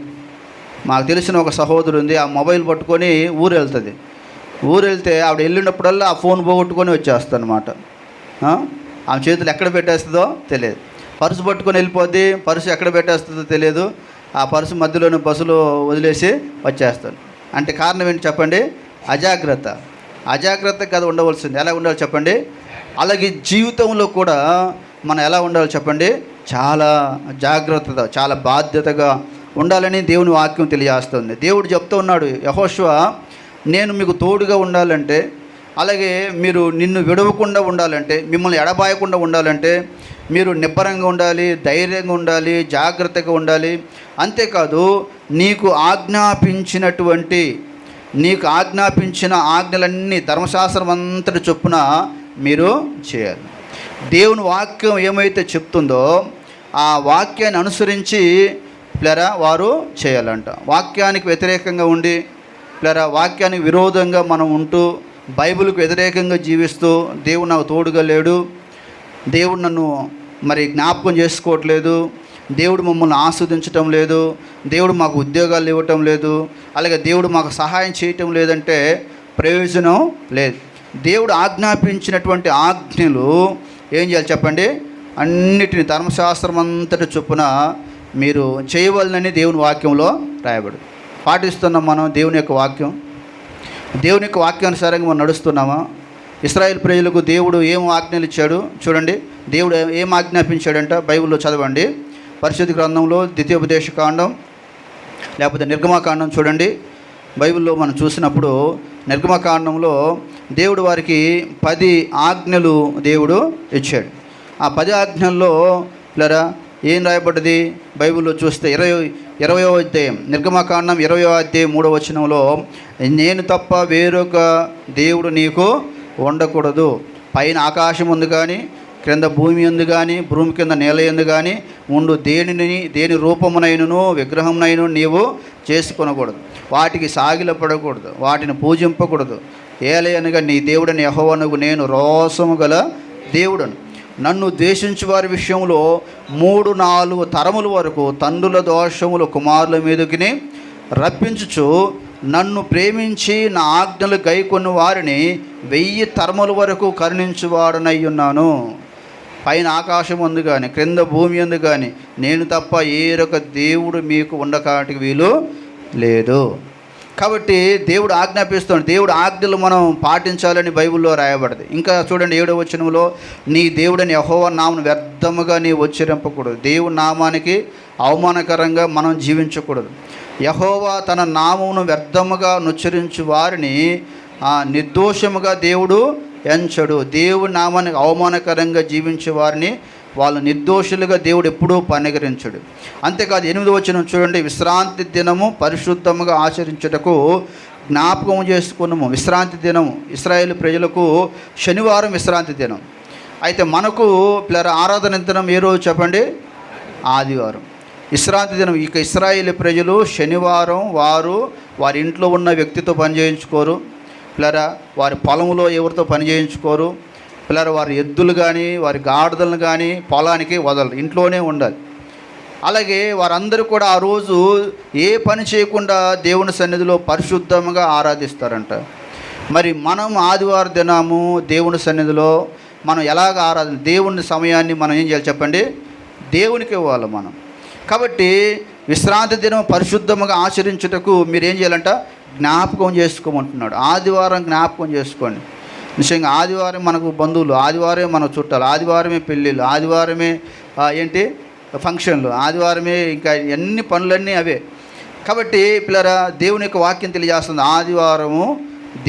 మాకు తెలిసిన ఒక సహోదరు ఉంది, ఆ మొబైల్ పట్టుకొని ఊరు వెళ్తుంది. ఊరు వెళ్తే ఆవిడ వెళ్ళినప్పుడల్లా ఆ ఫోన్ పోగొట్టుకొని వచ్చేస్తుంది అనమాట. ఆమె చేతులు ఎక్కడ పెట్టేస్తుందో తెలియదు. పర్సు పట్టుకొని వెళ్ళిపోద్ది, పర్సు ఎక్కడ పెట్టేస్తుందో తెలియదు. ఆ పర్సు మధ్యలోనే బస్సులో వదిలేసి వచ్చేస్తాను. అంటే కారణం ఏంటి చెప్పండి? అజాగ్రత్త కదా ఉండవలసింది. ఎలా ఉండాలి చెప్పండి? అలాగే జీవితంలో కూడా మనం ఎలా ఉండాలి చెప్పండి? చాలా జాగ్రత్తగా, చాలా బాధ్యతగా ఉండాలని దేవుని వాక్యం తెలియజేస్తుంది. దేవుడు చెప్తూ ఉన్నాడు, యెహోషువ నేను మీకు తోడుగా ఉండాలంటే, అలాగే మీరు నిన్ను విడవకుండా ఉండాలంటే, మిమ్మల్ని ఎడబాయకుండా ఉండాలంటే మీరు నిబ్బరంగా ఉండాలి, ధైర్యంగా ఉండాలి, జాగ్రత్తగా ఉండాలి. అంతేకాదు నీకు ఆజ్ఞాపించిన ఆజ్ఞలన్నీ ధర్మశాస్త్రం అంతటి చొప్పున మీరు చేయాలి. దేవుని వాక్యం ఏమైతే చెప్తుందో ఆ వాక్యాన్ని అనుసరించి పిల్లరా వారు చేయాలంట. వాక్యానికి వ్యతిరేకంగా ఉండి పిల్లరా వాక్యానికి విరోధంగా మనం ఉంటూ బైబిల్కు వ్యతిరేకంగా జీవిస్తూ దేవుడు నాకు తోడుగా లేడు, దేవుడు నన్ను మరి జ్ఞాపకం చేసుకోవట్లేదు, దేవుడు మమ్మల్ని ఆస్వాదించటం లేదు, దేవుడు మాకు ఉద్యోగాలు ఇవ్వటం లేదు, అలాగే దేవుడు మాకు సహాయం చేయటం లేదంటే ప్రయోజనం లేదు. దేవుడు ఆజ్ఞాపించినటువంటి ఆజ్ఞలు ఏం చేయాలి చెప్పండి? అన్నిటిని ధర్మశాస్త్రం అంతటి చొప్పున మీరు చేయవలనని దేవుని వాక్యంలో రాయబడి పాటిస్తున్నాం. మనం దేవుని యొక్క వాక్యానుసారంగా మనం నడుస్తున్నామా? ఇశ్రాయేలు ప్రజలకు దేవుడు ఏం ఆజ్ఞలు ఇచ్చాడు చూడండి. దేవుడు ఏం ఆజ్ఞాపించాడంట బైబిల్లో చదవండి. పరిశుద్ధ గ్రంథంలో ద్వితీయోపదేశకాండం లేకపోతే నిర్గమకాండం చూడండి. బైబిల్లో మనం చూసినప్పుడు నిర్గమకాండంలో దేవుడు వారికి 10 ఆజ్ఞలు దేవుడు ఇచ్చాడు. ఆ 10 ఆజ్ఞల్లో ఇలా ఏం రాయబడ్డది బైబిల్లో చూస్తే 20వ అధ్యాయం నిర్గమకాండం 20వ అధ్యాయం 3వ వచనంలో, నేను తప్ప వేరొక దేవుడు నీకు ఉండకూడదు. పైన ఆకాశం ఉంది కానీ క్రింద భూమి ఎందు కానీ భూమి కింద నేల ఎందు కానీ ఉండు దేని రూపమునైనను విగ్రహమునైను నీవు చేసుకొనకూడదు, వాటికి సాగిలపడకూడదు, వాటిని పూజింపకూడదు. ఏలయనగా నీ దేవుడని యెహోవానగు నేను రోషము గల దేవుడను. నన్ను ద్వేషించు వారి విషయంలో 3-4 తరముల వరకు తండ్రుల దోషములు కుమారుల మీదకి రప్పించుచు, నన్ను ప్రేమించి నా ఆజ్ఞలు గైకొన్న వారిని 1000 తరముల వరకు కరుణించువాడనై ఉన్నాను. పైన ఆకాశం ఉంది కానీ క్రింద భూమి ఉంది కానీ నేను తప్ప ఏరొక దేవుడు మీకు ఉండకాటికి వీలు లేదు. కాబట్టి దేవుడు ఆజ్ఞాపిస్తున్నాడు. దేవుడు ఆజ్ఞలు మనం పాటించాలని బైబిల్లో రాయబడింది. ఇంకా చూడండి 7వ వచనంలో, నీ దేవుడని యెహోవా నామమును వ్యర్థముగా నీ ఉచ్చరింపకూడదు. దేవుని నామానికి అవమానకరంగా మనం జీవించకూడదు. యెహోవా తన నామమును వ్యర్థముగా నుచ్చరించు వారిని నిర్దోషముగా దేవుడు ఎంచడు. దేవుని నామానికి అవమానకరంగా జీవించే వారిని వాళ్ళు నిర్దోషులుగా దేవుడు ఎప్పుడూ పరిగణించడు. అంతేకాదు 8వ వచనం చూడండి, విశ్రాంతి దినము పరిశుద్ధముగా ఆచరించుటకు జ్ఞాపకం చేసుకున్నాము. విశ్రాంతి దినము ఇశ్రాయేలు ప్రజలకు శనివారం విశ్రాంతి దినం. అయితే మనకు ఆరాధన దినం ఏ రోజు చెప్పండి? ఆదివారం. విశ్రాంతి దినం. ఇక ఇశ్రాయేలు ప్రజలు శనివారం వారి ఇంట్లో ఉన్న వ్యక్తితో పని చేయించుకోరు, వారి పొలంలో ఎవరితో పని చేయించుకోరు, వారి ఎద్దులు కానీ వారి గాడిదలను కానీ పొలానికి వదలరు, ఇంట్లోనే ఉండాలి. అలాగే వారందరూ కూడా ఆ రోజు ఏ పని చేయకుండా దేవుని సన్నిధిలో పరిశుద్ధంగా ఆరాధిస్తారంట. మరి మనం ఆదివారం దినము దేవుని సన్నిధిలో మనం ఎలాగ దేవుని సమయాన్ని మనం ఏం చేయాలి చెప్పండి? దేవునికి ఇవ్వాలి మనం. కాబట్టి విశ్రాంతి దినం పరిశుద్ధంగా ఆచరించుటకు మీరు ఏం చేయాలంట? జ్ఞాపకం చేసుకోమంటున్నాడు. ఆదివారం జ్ఞాపకం చేసుకోండి. నిజంగా ఆదివారం మనకు బంధువులు, ఆదివారమే మన చుట్టాలు, ఆదివారమే పెళ్ళిళ్ళు, ఆదివారమే ఫంక్షన్లు, ఆదివారమే ఇంకా అన్ని పనులన్నీ అవే. కాబట్టి పిల్లరా దేవుని యొక్క వాక్యం తెలియజేస్తుంది, ఆదివారము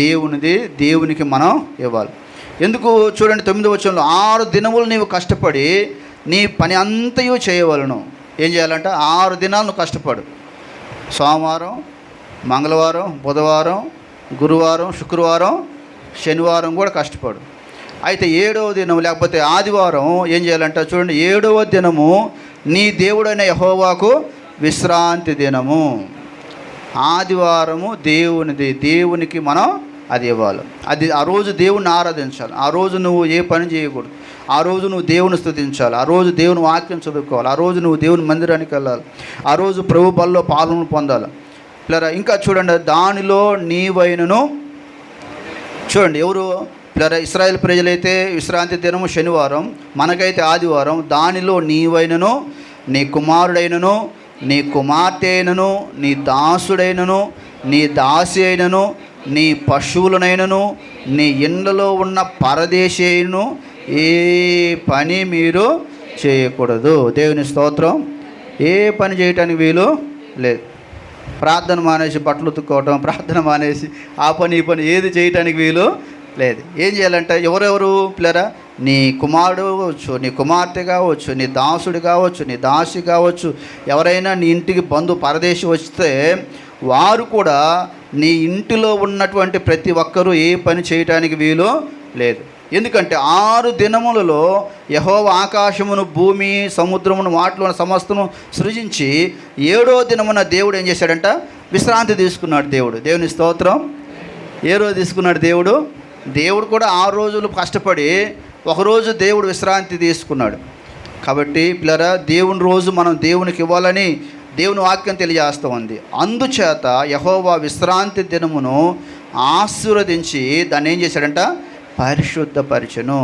దేవునిది, దేవునికి మనం ఇవ్వాలి. ఎందుకు చూడండి 9వ వచనంలో, 6 దినములు నీవు కష్టపడి నీ పని అంతయు చేయవలను. ఏం చేయాలంట? 6 దినాలు నువ్వు కష్టపడు. సోమవారం, మంగళవారం, బుధవారం, గురువారం, శుక్రవారం, శనివారం కూడా కష్టపడు. అయితే 7వ దినం లేకపోతే ఆదివారం ఏం చేయాలంట? చూడండి, 7వ దినము నీ దేవుడైన యెహోవాకు విశ్రాంతి దినము. ఆదివారము దేవునిది, దేవునికి మనం అది ఇవ్వాలి. ఆ రోజు దేవుణ్ణి ఆరాధించాలి. ఆ రోజు నువ్వు ఏ పని చేయకూడదు. ఆ రోజు నువ్వు దేవుని స్తుతించాలి. ఆ రోజు దేవుని వాక్యం చదువుకోవాలి. ఆ రోజు నువ్వు దేవుని మందిరానికి వెళ్ళాలి. ఆ రోజు ప్రభు బల్లో పాలన పొందాలి. ఇంకా చూడండి, దానిలో నీవైనను చూడండి ఎవరు ఇశ్రాయేల్ ప్రజలైతే విశ్రాంతి దినము శనివారం, మనకైతే ఆదివారం. దానిలో నీవైనను నీ కుమారుడైనను నీ కుమార్తె అయినను నీ దాసుడైనను నీ దాసి అయినను నీ పశువులనైనను నీ ఇండ్లలో ఉన్న పరదేశి అయినను ఏ పని మీరు చేయకూడదు. దేవుని స్తోత్రం. ఏ పని చేయటానికి వీలు లేదు. ప్రార్థన మానేసి బట్టలు ఉతుక్కోవటం, ప్రార్థన మానేసి ఆ పని ఈ పని ఏది చేయటానికి వీలు లేదు. ఏం చేయాలంటే ఎవరెవరు పిల్లరా? నీ కుమారుడు కావచ్చు, నీ కుమార్తె కావచ్చు, నీ దాసుడు కావచ్చు, నీ దాసి కావచ్చు, ఎవరైనా నీ ఇంటికి పరదేశి వస్తే వారు కూడా నీ ఇంటిలో ఉన్నటువంటి ప్రతి ఒక్కరూ ఏ పని చేయటానికి వీలు లేదు. ఎందుకంటే 6 దినములలో యెహోవా ఆకాశమును, భూమి, సముద్రమును, వాటిలో సమస్తను సృజించి 7వ దినమున దేవుడు ఏం చేశాడంట? విశ్రాంతి తీసుకున్నాడు దేవుడు. దేవుని స్తోత్రం. ఏ రోజు తీసుకున్నాడు దేవుడు? దేవుడు కూడా 6 రోజులు కష్టపడి ఒకరోజు దేవుడు విశ్రాంతి తీసుకున్నాడు. కాబట్టి పిల్లరా, దేవుని రోజు మనం దేవునికి ఇవ్వాలని దేవుని వాక్యం తెలియజేస్తూ ఉంది. అందుచేత యెహోవా విశ్రాంతి దినమును ఆశీర్వదించి దాన్ని ఏం చేశాడంట? పరిశుద్ధపరచును.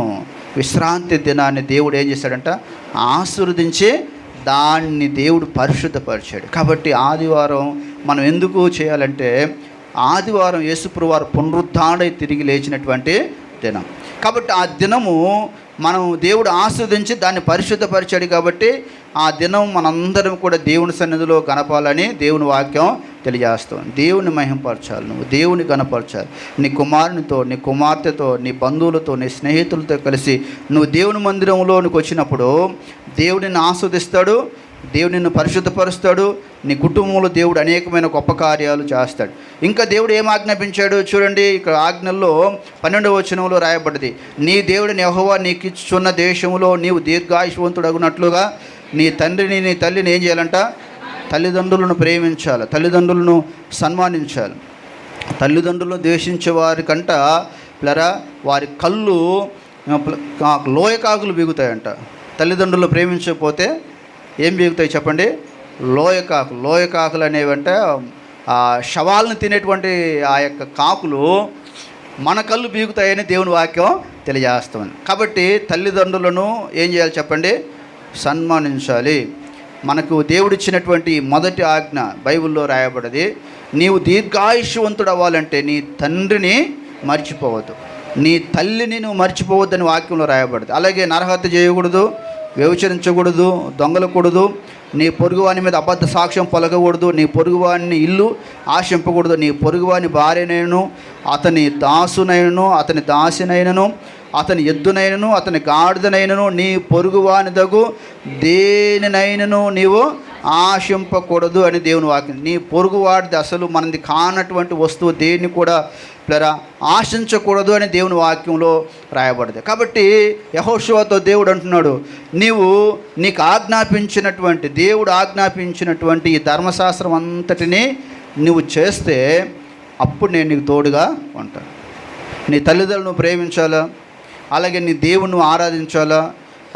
విశ్రాంతి దినాన్ని దేవుడు ఏం చేశాడంట? ఆశీర్వదించి దాన్ని దేవుడు పరిశుద్ధపరిచాడు. కాబట్టి ఆదివారం మనం ఎందుకు చేయాలంటే, ఆదివారం యేసుప్రభువు వారు పునరుద్ధానుడై తిరిగి లేచినటువంటి దినం. కాబట్టి ఆ దినము మనం దేవుడు ఆస్వాదించి దాన్ని పరిశుద్ధపరిచాడు. కాబట్టి ఆ దినం మనందరం కూడా దేవుని సన్నిధిలో గణపాలని దేవుని వాక్యం తెలియజేస్తాం. దేవుని మహింపరచాలి, నువ్వు దేవుని గణపరచాలి. నీ కుమారునితో, నీ కుమార్తెతో, నీ బంధువులతో, నీ స్నేహితులతో కలిసి నువ్వు దేవుని మందిరంలోనికి వచ్చినప్పుడు దేవుడిని ఆస్వాదిస్తాడు, దేవుడు నిన్ను పరిశుద్ధపరుస్తాడు. నీ కుటుంబంలో దేవుడు అనేకమైన గొప్ప కార్యాలు చేస్తాడు. ఇంకా దేవుడు ఏం ఆజ్ఞాపించాడు చూడండి. ఇక్కడ ఆజ్ఞల్లో 12వ వచనంలో రాయబడ్డది, నీ దేవుడిని యెహోవా నీకు ఇచ్చుచున్న దేశంలో నీవు దీర్ఘాయుష్వంతుడగునట్లుగా నీ తండ్రిని నీ తల్లిని ఏం చేయాలంట? తల్లిదండ్రులను ప్రేమించాలి, తల్లిదండ్రులను సన్మానించాలి. తల్లిదండ్రులను ద్వేషించే వారికంట ప్లరా వారి కళ్ళు లోయకాకులు బిగుతాయంట. తల్లిదండ్రులు ప్రేమించకపోతే ఏం బిగుతాయి చెప్పండి? లోయకాకులు అనేవంటే ఆ శవాలను తినేటువంటి ఆ యొక్క కాకులు మన కళ్ళు బీగుతాయని దేవుని వాక్యం తెలియజేస్తుంది. కాబట్టి తల్లిదండ్రులను ఏం చేయాలి చెప్పండి? సన్మానించాలి. మనకు దేవుడిచ్చినటువంటి మొదటి ఆజ్ఞ బైబిల్లో రాయబడ్డది, నీవు దీర్ఘాయుష్యవంతుడు అవ్వాలంటే నీ తండ్రిని మర్చిపోవద్దు, నీ తల్లిని నువ్వు మర్చిపోవద్దని వాక్యంలో రాయబడింది. అలాగే నరహత్య చేయకూడదు, వ్యభిచరించకూడదు, దొంగలకూడదు, నీ పొరుగువాని మీద అబద్ధ సాక్ష్యం పలకకూడదు, నీ పొరుగువాని ఇల్లు ఆశింపకూడదు, నీ పొరుగువాని భార్యనైనను అతని దాసునైనను అతని దాసినైనను అతని ఎద్దునైనను అతని గాడిదనైనను నీ పొరుగువాని దగు దేనినైనను నీవు ఆశింపకూడదు అని దేవుని వాక్యం. నీ పొరుగువాడిది అసలు మనది కానటువంటి వస్తువు దేన్ని కూడా ఆశించకూడదు అని దేవుని వాక్యంలో రాయబడింది. కాబట్టి యెహోషువతో దేవుడు అంటున్నాడు, నీకు ఆజ్ఞాపించినటువంటి దేవుడు ఆజ్ఞాపించినటువంటి ఈ ధర్మశాస్త్రం అంతటినీ నువ్వు చేస్తే అప్పుడు నేను నీకు తోడుగా ఉంటాను. నీ తల్లిదండ్రులను ప్రేమించాలా, అలాగే నీ దేవుని ఆరాధించాలా,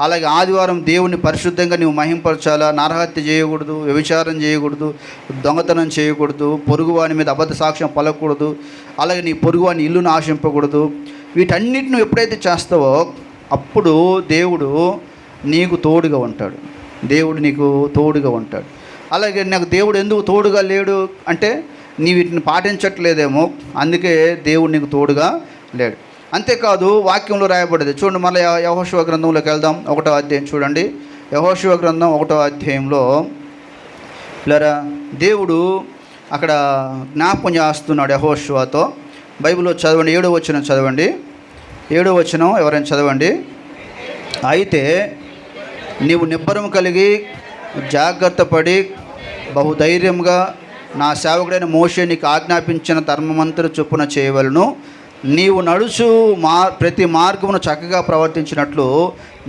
అలాగే ఆదివారం దేవుని పరిశుద్ధంగా నువ్వు మహింపరచాలా, నరహత్య చేయకూడదు, వ్యభిచారం చేయకూడదు, దొంగతనం చేయకూడదు, పొరుగువాని మీద అబద్ధ సాక్ష్యం పలకూడదు, అలాగే నీ పొరుగువాని ఇల్లును ఆశింపకూడదు. వీటన్నిటిని నువ్వు ఎప్పుడైతే చేస్తావో అప్పుడు దేవుడు నీకు తోడుగా ఉంటాడు. దేవుడు నీకు తోడుగా ఉంటాడు. అలాగే నాకు దేవుడు ఎందుకు తోడుగా లేడు అంటే నీ వీటిని పాటించట్లేదేమో, అందుకే దేవుడు నీకు తోడుగా లేడు. అంతేకాదు వాక్యంలో రాయబడింది చూడండి. మళ్ళీ యెహోషువ గ్రంథంలోకి వెళ్దాం. 1వ అధ్యాయం చూడండి. యెహోషువ గ్రంథం 1వ అధ్యాయంలో పిల్లరా దేవుడు అక్కడ జ్ఞాపకం చేస్తున్నాడు యెహోషువతో. బైబిల్లో చదవండి, 7వ వచనం చదవండి. 7వ వచనం ఎవరైనా చదవండి. అయితే నీవు నిబ్బరం కలిగి జాగ్రత్త పడి బహుధైర్యంగా నా సేవకుడైన మోషే నీకు ఆజ్ఞాపించిన ధర్మమంతరు చొప్పున చేయవలను. నీవు నడుచు ప్రతి మార్గమును చక్కగా ప్రవర్తించినట్లు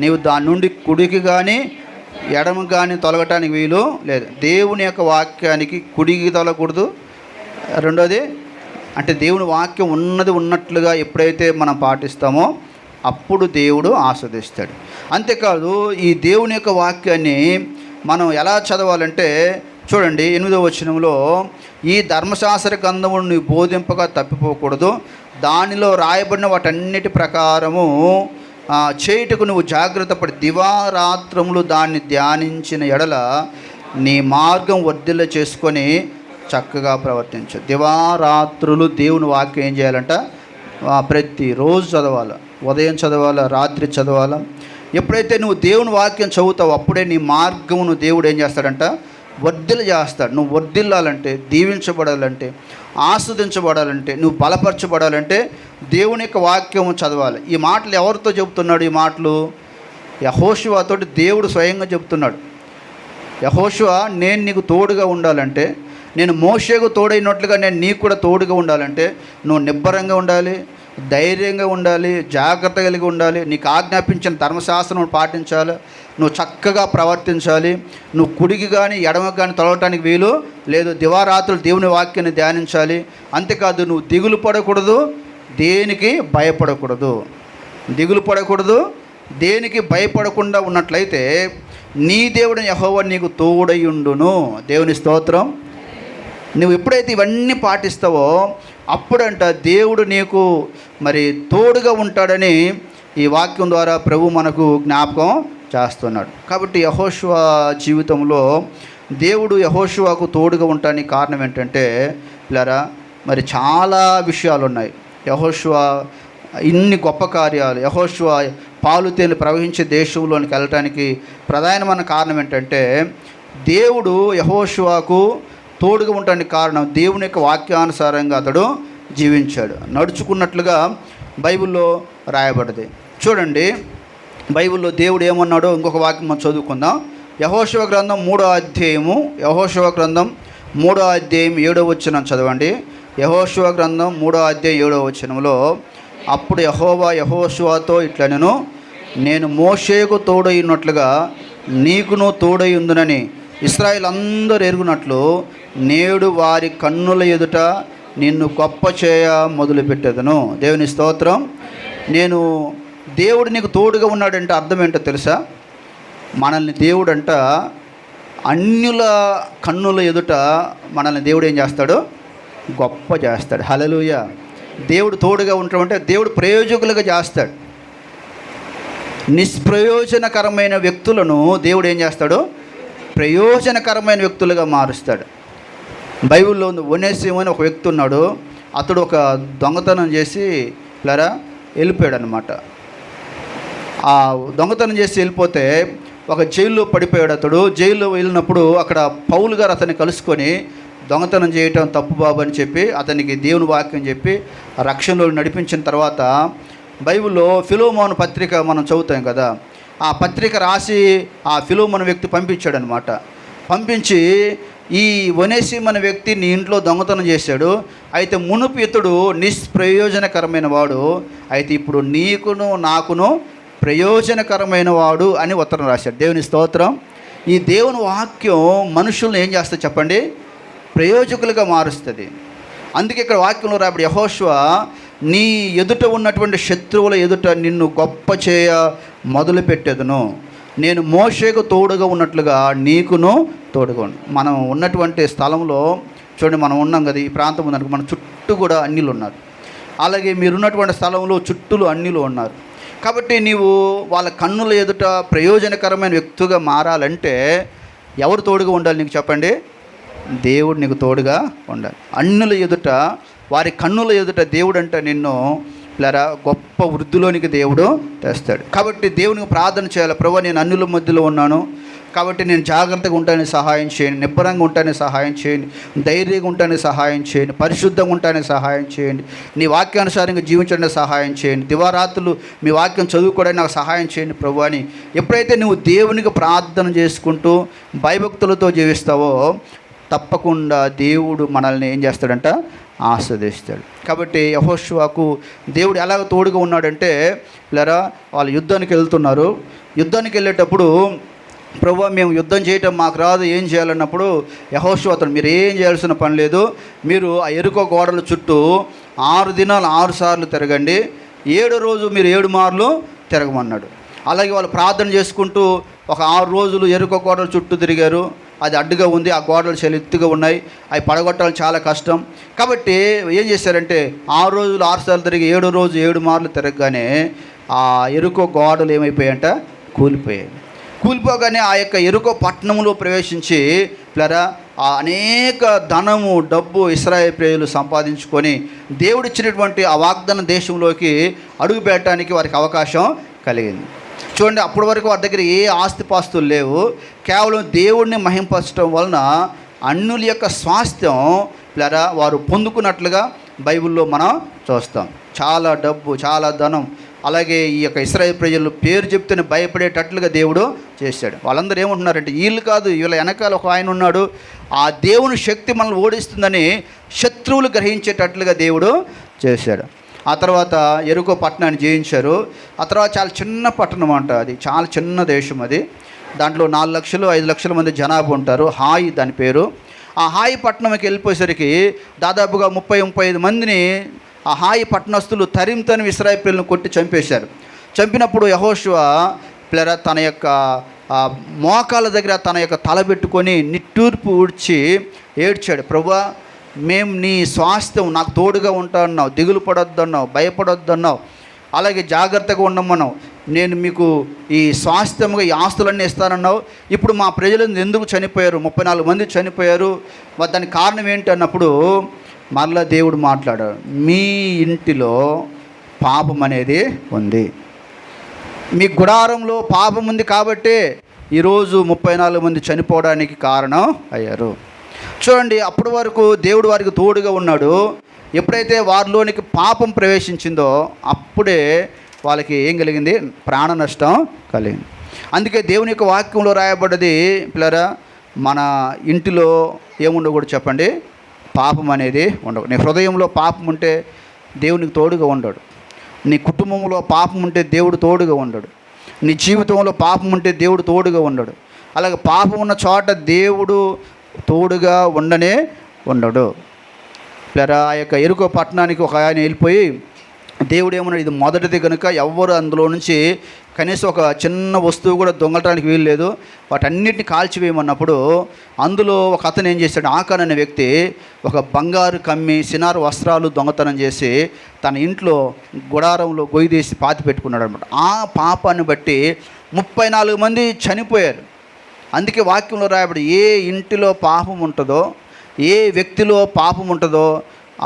నీవు దాని నుండి కుడికి కానీ ఎడమ కానీ తొలగటానికి వీలు లేదు. దేవుని యొక్క వాక్యానికి కుడికి తొలగకూడదు. రెండోది అంటే దేవుని వాక్యం ఉన్నట్లుగా ఎప్పుడైతే మనం పాటిస్తామో అప్పుడు దేవుడు ఆస్వాదిస్తాడు. అంతేకాదు ఈ దేవుని యొక్క వాక్యాన్ని మనం ఎలా చదవాలంటే చూడండి 8వ వచనంలో, ఈ ధర్మశాస్త్ర గ్రంథమును నీవు బోధింపగా తప్పిపోకూడదు, దానిలో రాయబడిన వాటన్నిటి ప్రకారము చేయుటకు నువ్వు జాగ్రత్త పడి దివారాత్రములు దాన్ని ధ్యానించిన ఎడల నీ మార్గం వర్ధిల్ల చేసుకొని చక్కగా ప్రవర్తించు. దివారాత్రులు దేవుని వాక్యం ఏం చేయాలంట? ప్రతిరోజు చదవాలి, ఉదయం చదవాలి, రాత్రి చదవాలి. ఎప్పుడైతే నువ్వు దేవుని వాక్యం చదువుతావో అప్పుడే నీ మార్గమును దేవుడు ఏం చేస్తాడంట? వర్ధిల్ల చేస్తాడు. నువ్వు వర్ధిల్లాలంటే, దీవించబడాలంటే, ఆస్వాదించబడాలంటే, నువ్వు బలపరచబడాలంటే దేవుని యొక్క వాక్యం చదవాలి. ఈ మాటలు ఎవరితో చెబుతున్నాడు? ఈ మాటలు యెహోషువతో దేవుడు స్వయంగా చెబుతున్నాడు. యెహోషువ, నేను నీకు తోడుగా ఉండాలంటే, నేను మోషేకు తోడైనట్లుగా నేను నీకు కూడా తోడుగా ఉండాలంటే నువ్వు నిబ్బరంగా ఉండాలి, ధైర్యంగా ఉండాలి, జాగ్రత్త కలిగి ఉండాలి, నీకు ఆజ్ఞాపించిన ధర్మశాస్త్రం పాటించాలి, నువ్వు చక్కగా ప్రవర్తించాలి, నువ్వు కుడికి కానీ ఎడమకి కానీ తొలగటానికి వీలు లేదు, దివారాత్రులు దేవుని వాక్యాన్ని ధ్యానించాలి. అంతేకాదు నువ్వు దిగులు పడకూడదు, దేనికి భయపడకూడదు. దిగులు పడకూడదు, దేనికి భయపడకుండా ఉన్నట్లయితే నీ దేవుడిని యెహోవా నీకు తోడయుండును. దేవుని స్తోత్రం. నువ్వు ఎప్పుడైతే ఇవన్నీ పాటిస్తావో అప్పుడంట దేవుడు నీకు మరి తోడుగా ఉంటాడని ఈ వాక్యం ద్వారా ప్రభు మనకు జ్ఞాపకం చేస్తున్నాడు. కాబట్టి యెహోషువ జీవితంలో దేవుడు యెహోషువకు తోడుగా ఉండటానికి కారణం ఏంటంటే పిల్లరా మరి చాలా విషయాలు ఉన్నాయి. యెహోషువ ఇన్ని గొప్ప కార్యాలు, యెహోషువ పాలు తేనెలు ప్రవహించే దేశంలోనికి వెళ్ళటానికి ప్రధానమైన కారణం ఏంటంటే దేవుడు యెహోషువకు తోడుగా ఉండటానికి కారణం దేవుని యొక్క వాక్యానుసారంగా అతడు జీవించాడు, నడుచుకున్నట్లుగా బైబిల్లో రాయబడ్డది. చూడండి బైబిల్లో దేవుడు ఏమన్నాడో ఇంకొక వాక్యం మనం చదువుకుందాం. యెహోషువ గ్రంథం 3వ అధ్యాయము, యెహోషువ గ్రంథం 3వ అధ్యాయం 7వ వచనం చదవండి. యెహోషువ గ్రంథం 3వ అధ్యాయం 7వ వచనంలో, అప్పుడు యెహోవా యెహోషువతో ఇట్లనెను, నేను మోషేకు తోడైనట్లుగా నీకును తోడై ఉందునని ఇశ్రాయేలు అందరూ ఎరుగునట్లు నేడు వారి కన్నుల ఎదుట నిన్ను గొప్ప చేయ మొదలుపెట్టేదను. దేవుని స్తోత్రం. నేను దేవుడు నీకు తోడుగా ఉన్నాడంటే అర్థం ఏంటో తెలుసా? మనల్ని దేవుడంట అన్యుల కన్నుల ఎదుట మనల్ని దేవుడు ఏం చేస్తాడు? గొప్ప చేస్తాడు. హల్లెలూయా. దేవుడు తోడుగా ఉంటామంటే దేవుడు ప్రయోజకులుగా చేస్తాడు. నిష్ప్రయోజనకరమైన వ్యక్తులను దేవుడు ఏం చేస్తాడు? ప్రయోజనకరమైన వ్యక్తులుగా మారుస్తాడు. బైబిల్లో ఒనేసిము అని ఒక వ్యక్తి ఉన్నాడు. అతడు ఒక దొంగతనం చేసి వెళ్ళిపోయాడు అనమాట. ఆ దొంగతనం చేసి వెళ్ళిపోతే ఒక జైల్లో పడిపోయాడు. అతడు జైల్లో వెళ్ళినప్పుడు అక్కడ పౌలు గారు అతన్ని కలుసుకొని దొంగతనం చేయటం తప్పు బాబు అని చెప్పి అతనికి దేవుని వాక్యం చెప్పి రక్షణలో నడిపించిన తర్వాత బైబిల్లో ఫిలోమోను పత్రిక మనం చదువుతాం కదా, ఆ పత్రిక రాసి ఆ ఫిలోమోను వ్యక్తి పంపించాడు అనమాట. పంపించి, ఈ ఒనేసిము అనే వ్యక్తి నీ ఇంట్లో దొంగతనం చేశాడు, అయితే మునుపు ఇతడు నిష్ప్రయోజనకరమైన వాడు, అయితే ఇప్పుడు నీకును నాకును ప్రయోజనకరమైన వాడు అని ఉత్తరం రాశాడు. దేవుని స్తోత్రం. ఈ దేవుని వాక్యం మనుషులను ఏం చేస్తుంది చెప్పండి? ప్రయోజకులుగా మారుస్తుంది. అందుకే ఇక్కడ వాక్యంలో రాబడి యెహోషువ నీ ఎదుట ఉన్నటువంటి శత్రువుల ఎదుట నిన్ను గొప్ప చేయ మొదలుపెట్టేదను, నేను మోషేకు తోడుగా ఉన్నట్లుగా నీకును తోడుగా. మనం ఉన్నటువంటి స్థలంలో చూడండి, మనం ఉన్నాం కదా, ఈ ప్రాంతం ఉందనుకో, మన చుట్టూ కూడా అన్యులు ఉన్నారు. అలాగే మీరున్నటువంటి స్థలంలో చుట్టూలు అన్యులు ఉన్నారు. కాబట్టి నీవు వాళ్ళ కన్నుల ఎదుట ప్రయోజనకరమైన వ్యక్తిగా మారాలంటే ఎవరు తోడుగా ఉండాలి నీకు చెప్పండి? దేవుడు నీకు తోడుగా ఉండాలి. అన్యుల ఎదుట, వారి కన్నుల ఎదుట దేవుడు అంటే నిన్ను గొప్ప వృద్ధిలోనికి దేవుడు తెస్తాడు. కాబట్టి దేవునికి ప్రార్థన చేయాలి. ప్రభువా, నేను అన్యుల మధ్యలో ఉన్నాను కాబట్టి నేను జాగ్రత్తగా ఉంటానికి సహాయం చేయండి, నిబ్బరంగా ఉంటానికి సహాయం చేయండి, ధైర్యంగా ఉంటానికి సహాయం చేయండి, పరిశుద్ధంగా ఉంటానికి సహాయం చేయండి, నీ వాక్యానుసారంగా జీవించడానికి సహాయం చేయండి, దివారాత్రులు మీ వాక్యం చదువుకోవడానికి నాకు సహాయం చేయండి ప్రభు అని ఎప్పుడైతే నువ్వు దేవునికి ప్రార్థన చేసుకుంటూ భయభక్తులతో జీవిస్తావో తప్పకుండా దేవుడు మనల్ని ఏం చేస్తాడంట? ఆస్వాదిస్తాడు. కాబట్టి యెహోషువకు దేవుడు ఎలాగ తోడుగా ఉన్నాడంటే, వాళ్ళు యుద్ధానికి వెళ్తున్నారు. యుద్ధానికి వెళ్ళేటప్పుడు ప్రభువా మేము యుద్ధం చేయటం మాకు రాదు, ఏం చేయాలన్నప్పుడు యెహోషువ అతను మీరు ఏం చేయాల్సిన పని లేదు, మీరు ఆ ఎరుకో గోడల చుట్టూ 6 దినాలు 6 సార్లు తిరగండి, 7వ రోజు మీరు 7 మార్లు తిరగమన్నాడు. అలాగే వాళ్ళు ప్రార్థన చేసుకుంటూ ఒక 6 రోజులు ఎరుకో గోడల చుట్టూ తిరిగారు. అది అడ్డుగా ఉంది, ఆ గోడలు చాలా ఎత్తుగా ఉన్నాయి, అవి పడగొట్టాలి చాలా కష్టం. కాబట్టి ఏం చేశారంటే 6 రోజులు 6 సార్లు తిరిగి 7వ రోజు 7 మార్లు తిరగగానే ఆ ఎరుకో గోడలు ఏమైపోయాయంట? కూలిపోగానే ఆ యొక్క ఎరుకో పట్టణంలో ప్రవేశించి ఆ అనేక ధనము డబ్బు ఇశ్రాయేలు ప్రజలు సంపాదించుకొని దేవుడిచ్చినటువంటి ఆ వాగ్దాన దేశంలోకి అడుగు పెట్టడానికి వారికి అవకాశం కలిగింది. చూడండి, అప్పటి వరకు వారి దగ్గర ఏ ఆస్తిపాస్తులు లేవు. కేవలం దేవుడిని మహింపరచడం వలన అన్యుల యొక్క స్వాస్థ్యం వారు పొందుకున్నట్లుగా బైబిల్లో మనం చూస్తాం. చాలా డబ్బు, చాలా ధనం, అలాగే ఈ యొక్క ఇశ్రాయేలు ప్రజలు పేరు చెప్తేనే భయపడేటట్లుగా దేవుడు చేశాడు. వాళ్ళందరూ ఏమంటున్నారంటే, వీళ్ళు కాదు, వీళ్ళ వెనకాల ఒక ఆయన ఉన్నాడు, ఆ దేవుని శక్తి మనల్ని ఓడిస్తుందని శత్రువులు గ్రహించేటట్లుగా దేవుడు చేశాడు. ఆ తర్వాత ఎరుకో పట్టణాన్ని జయించారు. ఆ తర్వాత చాలా చిన్న పట్టణం అంట, అది చాలా చిన్న దేశం. అది దాంట్లో 4 లక్షలు 5 లక్షల మంది జనాభా ఉంటారు. హాయి దాని పేరు. ఆ హాయి పట్టణంకి వెళ్ళిపోయేసరికి దాదాపుగా 30-35 మందిని ఆ హాయి పట్టణస్తులు తరిమి ఇశ్రాయేలు ప్రజలను కొట్టి చంపేశారు. చంపినప్పుడు యెహోషువ తన యొక్క మోకాళ్ళ దగ్గర తన యొక్క తల పెట్టుకొని నిట్టూర్పు ఊడ్చి ఏడ్చాడు. ప్రభువా, మేము నీ స్వాస్థ్యం, నాకు తోడుగా ఉంటానన్నావు, దిగులు పడొద్దన్నావు, భయపడొద్దన్నావు, అలాగే జాగ్రత్తగా ఉండమన్నావు, నేను మీకు ఈ స్వాస్థ్యంగా ఈ ఆస్తులన్నీ ఇస్తానన్నావు. ఇప్పుడు మా ప్రజలు ఎందుకు చనిపోయారు? 34 మంది చనిపోయారు. దానికి కారణం ఏంటి అన్నప్పుడు మరలా దేవుడు మాట్లాడాడు, మీ ఇంటిలో పాపం అనేది ఉంది, మీ గుడారంలో పాపం ఉంది కాబట్టి ఈరోజు 34 మంది చనిపోవడానికి కారణం అయ్యారు. చూడండి, అప్పటి వరకు దేవుడు వారికి తోడుగా ఉన్నాడు. ఎప్పుడైతే వారిలోనికి పాపం ప్రవేశించిందో అప్పుడే వాళ్ళకి ఏం కలిగింది? ప్రాణ నష్టం కలిగింది. అందుకే దేవుని యొక్క వాక్యంలో రాయబడ్డది పిల్లరా, మన ఇంటిలో ఏముండకూడదు చెప్పండి, పాపం అనేది ఉండదు. నీ హృదయంలో పాపం ఉంటే దేవునికి తోడుగా ఉండడు. నీ కుటుంబంలో పాపం ఉంటే దేవుడు తోడుగా ఉండడు. నీ జీవితంలో పాపం ఉంటే దేవుడు తోడుగా ఉండడు. అలాగే పాపం ఉన్న చోట దేవుడు తోడుగా ఉండడు. పిల్లరా, ఆ యొక్క ఎరుకో పట్టణానికి ఒక ఆయన వెళ్ళిపోయి దేవుడు ఏమన్నాడు, ఇది మొదటిది కనుక ఎవ్వరు అందులో నుంచి కనీసం ఒక చిన్న వస్తువు కూడా దొంగలటానికి వీలు లేదు, వాటన్నిటిని కాల్చివేయమన్నప్పుడు అందులో ఒక అతను ఏం చేశాడు, ఆకాన్ అనే వ్యక్తి ఒక బంగారు కమ్మి సినారు వస్త్రాలు దొంగతనం చేసి తన ఇంట్లో గుడారంలో గొయ్యి తీసి పాతి పెట్టుకున్నాడు అనమాట. ఆ పాపాన్ని బట్టి 34 మంది చనిపోయారు. అందుకే వాక్యంలో రాయబడి ఏ ఇంటిలో పాపం ఉంటుందో, ఏ వ్యక్తిలో పాపం ఉంటుందో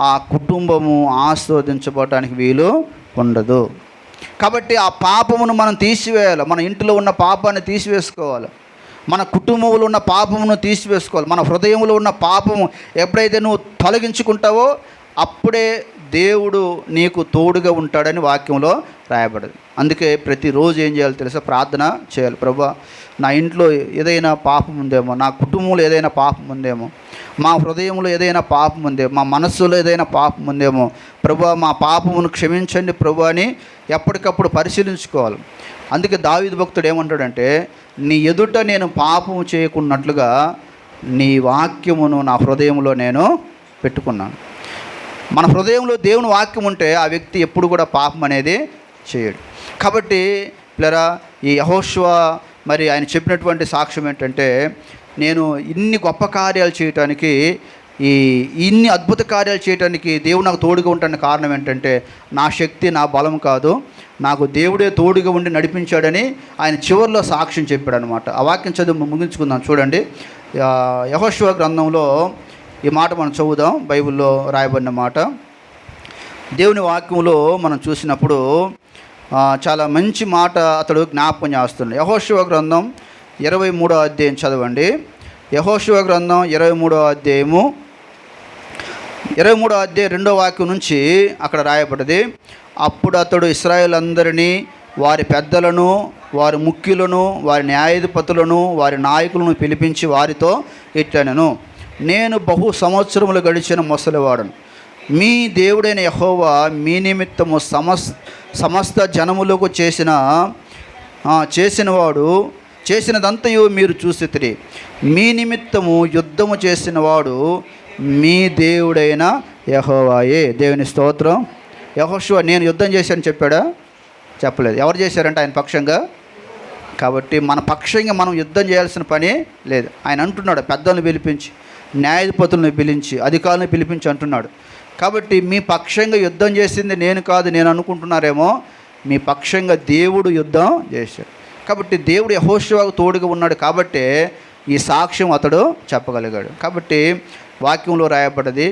ఆ కుటుంబము ఆస్వాదించబడటానికి వీలు ఉండదు. కాబట్టి ఆ పాపమును మనం తీసివేయాలి. మన ఇంటిలో ఉన్న పాపాన్ని తీసివేసుకోవాలి. మన కుటుంబంలో ఉన్న పాపమును తీసివేసుకోవాలి. మన హృదయంలో ఉన్న పాపము ఎప్పుడైతే నువ్వు తొలగించుకుంటావో అప్పుడే దేవుడు నీకు తోడుగా ఉంటాడని వాక్యంలో రాయబడదు. అందుకే ప్రతిరోజు ఏం చేయాలి తెలుసా, ప్రార్థన చేయాలి. ప్రభువా, నా ఇంట్లో ఏదైనా పాపం ఉందేమో, నా కుటుంబంలో ఏదైనా పాపం ఉందేమో, మా హృదయంలో ఏదైనా పాపం ఉందేమో, మా మనస్సులో ఏదైనా పాపం ఉందేమో, ప్రభువా మా పాపమును క్షమించండి ప్రభువా అని ఎప్పటికప్పుడు పరిశీలించుకోవాలి. అందుకే దావీదు భక్తుడు ఏమంటాడంటే, నీ ఎదుట నేను పాపము చేయకున్నట్లుగా నీ వాక్యమును నా హృదయంలో నేను పెట్టుకున్నాను. మన హృదయంలో దేవుని వాక్యం ఉంటే ఆ వ్యక్తి ఎప్పుడు కూడా పాపం అనేది చేయడు. కాబట్టి పిల్లరా, ఈ యెహోషువ మరి ఆయన చెప్పినటువంటి సాక్ష్యం ఏంటంటే, నేను ఇన్ని గొప్ప కార్యాలు చేయటానికి, ఇన్ని అద్భుత కార్యాలు చేయటానికి దేవుడు నాకు తోడుగా ఉండటానికి కారణం ఏంటంటే, నా శక్తి నా బలం కాదు, నాకు దేవుడే తోడుగా ఉండి నడిపించాడని ఆయన చివరిలో సాక్ష్యం చెప్పాడు అనమాట. ఆ వాక్యం చదువు ముగించుకుందాం. చూడండి, యెహోషువ గ్రంథంలో ఈ మాట మనం చదువుదాం. బైబిల్లో రాయబడిన మాట. దేవుని వాక్యంలో మనం చూసినప్పుడు చాలా మంచి మాట అతడు జ్ఞాపకం చేస్తున్నాడు. యెహోషువ గ్రంథం 23వ అధ్యాయం చదవండి. యెహోషువ గ్రంథం 23వ అధ్యాయము 23వ అధ్యాయం 2వ వాక్యం నుంచి అక్కడ రాయబడ్డది. అప్పుడు అతడు ఇశ్రాయేలందరినీ, వారి పెద్దలను, వారి ముఖ్యులను, వారి న్యాయాధిపతులను, వారి నాయకులను పిలిపించి వారితో ఇట్లనెను, నేను బహు సంవత్సరములు గడిచిన ముసలివాడను. మీ దేవుడైన యెహోవా మీ నిమిత్తము సమస్త జనములకు చేసినవాడు చేసినదంతయు మీరు చూసితిరి. మీ నిమిత్తము యుద్ధము చేసినవాడు మీ దేవుడైన యెహోవాయే. దేవుని స్తోత్రం. యెహోషువ నేను యుద్ధం చేశాను చెప్పాడా? చెప్పలేదు. ఎవరు చేశారంటే ఆయన పక్షంగా. కాబట్టి మన పక్షంగా మనం యుద్ధం చేయాల్సిన పని లేదు. ఆయన అంటున్నాడు, పెద్దలను పిలిపించి, న్యాయాధిపతులను పిలిపించి, అధికారులను పిలిపించి అంటున్నాడు. కాబట్టి మీ పక్షంగా యుద్ధం చేసింది నేను కాదు, నేను అనుకుంటున్నారేమో, మీ పక్షంగా దేవుడు యుద్ధం చేశాడు. కాబట్టి దేవుడు యెహోషువకు తోడుగా ఉన్నాడు కాబట్టి ఈ సాక్ష్యం అతడు చెప్పగలిగాడు. కాబట్టి వాక్యంలో రాయబడ్డది,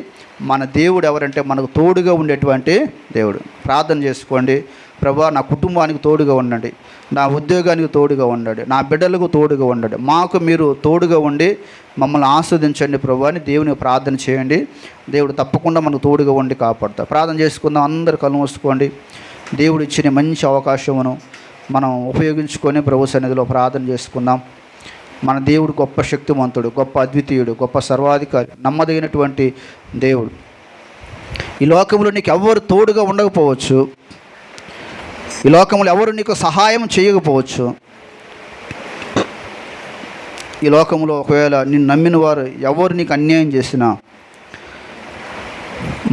మన దేవుడు ఎవరంటే మనకు తోడుగా ఉండేటువంటి దేవుడు. ప్రార్థన చేసుకోండి. ప్రభువా, నా కుటుంబానికి తోడుగా ఉండండి, నా ఉద్యోగానికి తోడుగా ఉండండి, నా బిడ్డలకు తోడుగా ఉండండి, మాకు మీరు తోడుగా ఉండి మమ్మల్ని ఆస్వాదించండి ప్రభువా అని దేవునికి ప్రార్థన చేయండి. దేవుడు తప్పకుండా మనకు తోడుగా ఉండి కాపాడుతాడు. ప్రార్థన చేసుకుందాం. అందరు కళ్ళు మూసుకోండి. దేవుడు ఇచ్చిన మంచి అవకాశమును మనం ఉపయోగించుకొని ప్రభు సన్నిధిలో ప్రార్థన చేసుకుందాం. మన దేవుడు గొప్ప శక్తివంతుడు, గొప్ప అద్వితీయుడు, గొప్ప సర్వాధికారి, నమ్మదగినటువంటి దేవుడు. ఈ లోకంలో నీకు ఎవరు తోడుగా ఉండకపోవచ్చు, ఈ లోకంలో ఎవరు నీకు సహాయం చేయకపోవచ్చు, ఈ లోకంలో ఒకవేళ నిన్ను నమ్మిన వారు ఎవరు నీకు అన్యాయం చేసినా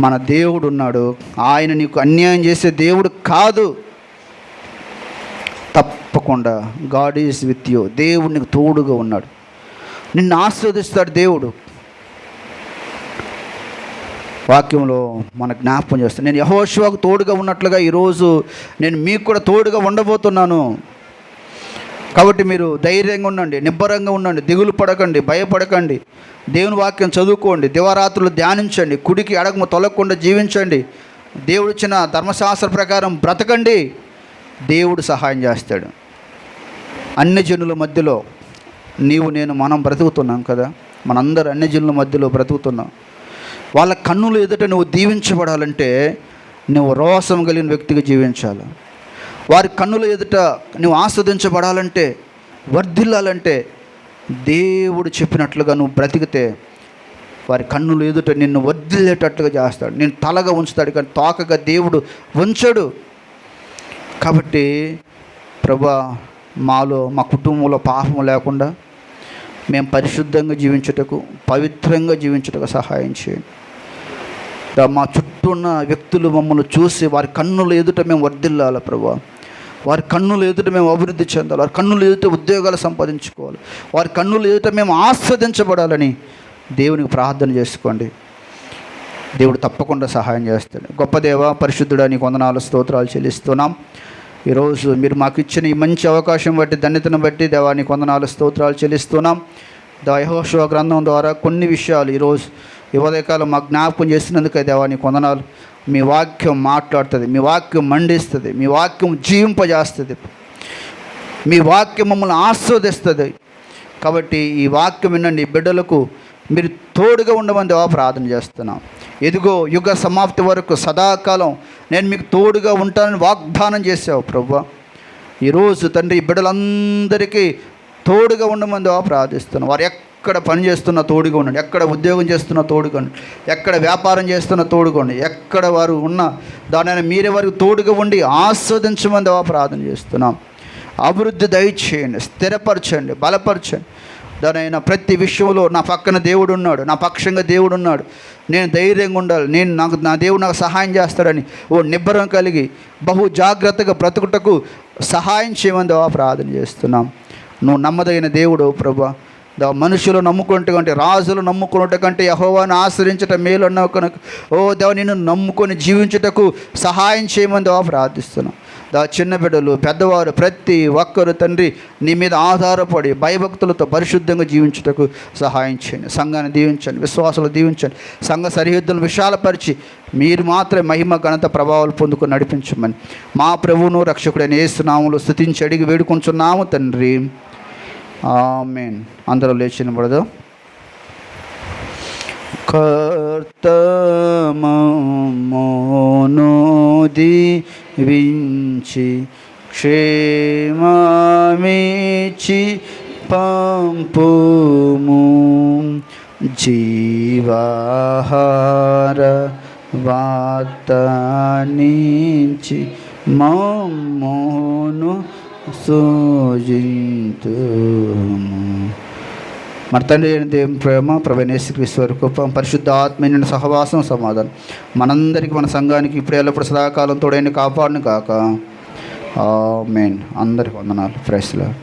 మన దేవుడు ఉన్నాడు. ఆయన నీకు అన్యాయం చేసే దేవుడు కాదు. తప్పకుండా గాడ్ ఈజ్ విత్ యూ. దేవుడు నీకు తోడుగా ఉన్నాడు, నిన్ను ఆస్వాదిస్తాడు దేవుడు. వాక్యంలో మన జ్ఞాపకం చేస్తాను, నేను యెహోషువకు తోడుగా ఉన్నట్లుగా ఈరోజు నేను మీకు కూడా తోడుగా ఉండబోతున్నాను. కాబట్టి మీరు ధైర్యంగా ఉండండి, నిబ్బరంగా ఉండండి, దిగులు పడకండి, భయపడకండి. దేవుని వాక్యం చదువుకోండి, దివారాత్రులు ధ్యానించండి, కుడికి ఎడమ తొలగకుండా జీవించండి, దేవుడు ఇచ్చిన ధర్మశాస్త్ర ప్రకారం బ్రతకండి. దేవుడు సహాయం చేస్తాడు. అన్ని జనుల మధ్యలో మనం బ్రతుకుతున్నాం కదా, మనందరూ అన్ని జనుల మధ్యలో బ్రతుకుతున్నాం. వాళ్ళ కన్నుల ఎదుట నువ్వు దీవించబడాలంటే నువ్వు రోసం కలిగిన వ్యక్తిగా జీవించాలి. వారి కన్నుల ఎదుట నువ్వు ఆస్వాదించబడాలంటే వర్ధిల్లాలంటే దేవుడు చెప్పినట్లుగా నువ్వు బ్రతికితే వారి కన్నులు ఎదుట నిన్ను వర్ధిల్లేటట్లుగా చేస్తాడు. నేను తలగా ఉంచుతాడు కానీ తోకగా దేవుడు ఉంచడు. కాబట్టి ప్రభా, మాలో మా కుటుంబంలో పాపము లేకుండా మేము పరిశుద్ధంగా జీవించుటకు, పవిత్రంగా జీవించుటకు సహాయం చేయండి. మా చుట్టూ ఉన్న వ్యక్తులు మమ్మల్ని చూసి వారి కన్నుల ఎదుట మేము వర్ధిల్లాలి ప్రభా. వారి కన్నుల ఎదుట మేము అభివృద్ధి చెందాలి. వారి కన్నుల ఎదుట ఉద్యోగాలు సంపాదించుకోవాలి. వారి కన్నుల ఎదుట మేము ఆస్వాదించబడాలని దేవునికి ప్రార్థన చేసుకోండి. దేవుడు తప్పకుండా సహాయం చేస్తాడు. గొప్ప దేవ, పరిశుద్ధుడా, నీకు వందనాలు, స్తోత్రాలు చెల్లిస్తున్నాం. ఈరోజు మీరు మాకు ఇచ్చిన ఈ మంచి అవకాశం బట్టి, ధన్యతను బట్టి దేవా నీకు వందనాలు, స్తోత్రాలు చెల్లిస్తున్నాం. యెహోషువ గ్రంథం ద్వారా కొన్ని విషయాలు ఈరోజు ఈ ఉదయకాలం మాకు జ్ఞాపకం చేసినందుకే దేవా నీకు వందనాలు. మీ వాక్యం మాట్లాడుతుంది, మీ వాక్యం మండిస్తుంది, మీ వాక్యం జీవింపజేస్తుంది, మీ వాక్యం మమ్మల్ని ఆస్వాదిస్తుంది. కాబట్టి ఈ వాక్యం వినండి, బిడ్డలకు మీరు తోడుగా ఉండమని దేవా ప్రార్థన చేస్తున్నాం. ఎదుగో యుగ సమాప్తి వరకు సదాకాలం నేను మీకు తోడుగా ఉంటానని వాగ్దానం చేసావు ప్రభువా. ఈరోజు తండ్రి బిడ్డలందరికీ తోడుగా ఉండమని దేవా ప్రార్థిస్తున్నాం. వారు ఎక్కడ పని చేస్తున్న తోడుగా ఉండండి, ఎక్కడ ఉద్యోగం చేస్తున్న తోడుగా ఉండండి, ఎక్కడ వ్యాపారం చేస్తున్న తోడుగా ఉండి, ఎక్కడ వారు ఉన్న దానిని మీరే వారికి తోడుగా ఉండి ఆస్వాదించమని దేవా ప్రార్థన చేస్తున్నాం. అభివృద్ధి దయచేయండి, స్థిరపరచండి, బలపరచండి. దానైనా ప్రతి విషయంలో నా పక్కన దేవుడు ఉన్నాడు, నా పక్షంగా దేవుడు ఉన్నాడు, నేను ధైర్యంగా ఉండాలి, నా దేవుడు నాకు సహాయం చేస్తాడని నిబ్బరం కలిగి బహు జాగ్రత్తగా బ్రతుకుటకు సహాయం చేయమని దేవా ప్రార్థన చేస్తున్నాం. నువ్వు నమ్మదగిన దేవుడు ప్రభా. మనుషులు నమ్ముకుంటే కంటే, రాజులు నమ్ముకున్నట కంటే యెహోవాను ఆశ్రయించటం మేలు అన్నావు కనుక దేవా నిన్ను నమ్ముకొని జీవించుటకు సహాయం చేయమని దేవా ప్రార్థిస్తున్నాం. చిన్న బిడ్డలు, పెద్దవారు ప్రతి ఒక్కరు తండ్రి నీ మీద ఆధారపడి భయభక్తులతో పరిశుద్ధంగా జీవించుటకు సహాయం చేయండి. సంఘాన్ని దీవించండి, విశ్వాసాలు దీవించండి, సంఘ సరిహద్దులను విశాలపరిచి మీరు మాత్రమే మహిమ, ఘనత, ప్రభావాలు పొందుకొని నడిపించమని మా ప్రభువును రక్షకుడైన యేసు నామములో స్తుతించి అడిగి వేడుకొంచున్నాము తండ్రి. ఆమేన్. అందరూ లేచి నిలబడదాం. కర్తమోను దీవించి క్షేమమిచ్చి పంపుము, జీవాహార వార్తనించి మమ్మును సూజింతుము. మన తండ్రి అయిన దేవుని ప్రేమ, ప్రభువైన యేసుక్రీస్తు వారి కృప, పరిశుద్ధ ఆత్మీయ సహవాసం, సమాధానం మనందరికీ, మన సంఘానికి ఇప్పుడు ఎల్లప్పుడు సదాకాలం తోడైన కాపాడును కాక. ఆమేన్. అందరికి వందనాలు. Praise lord.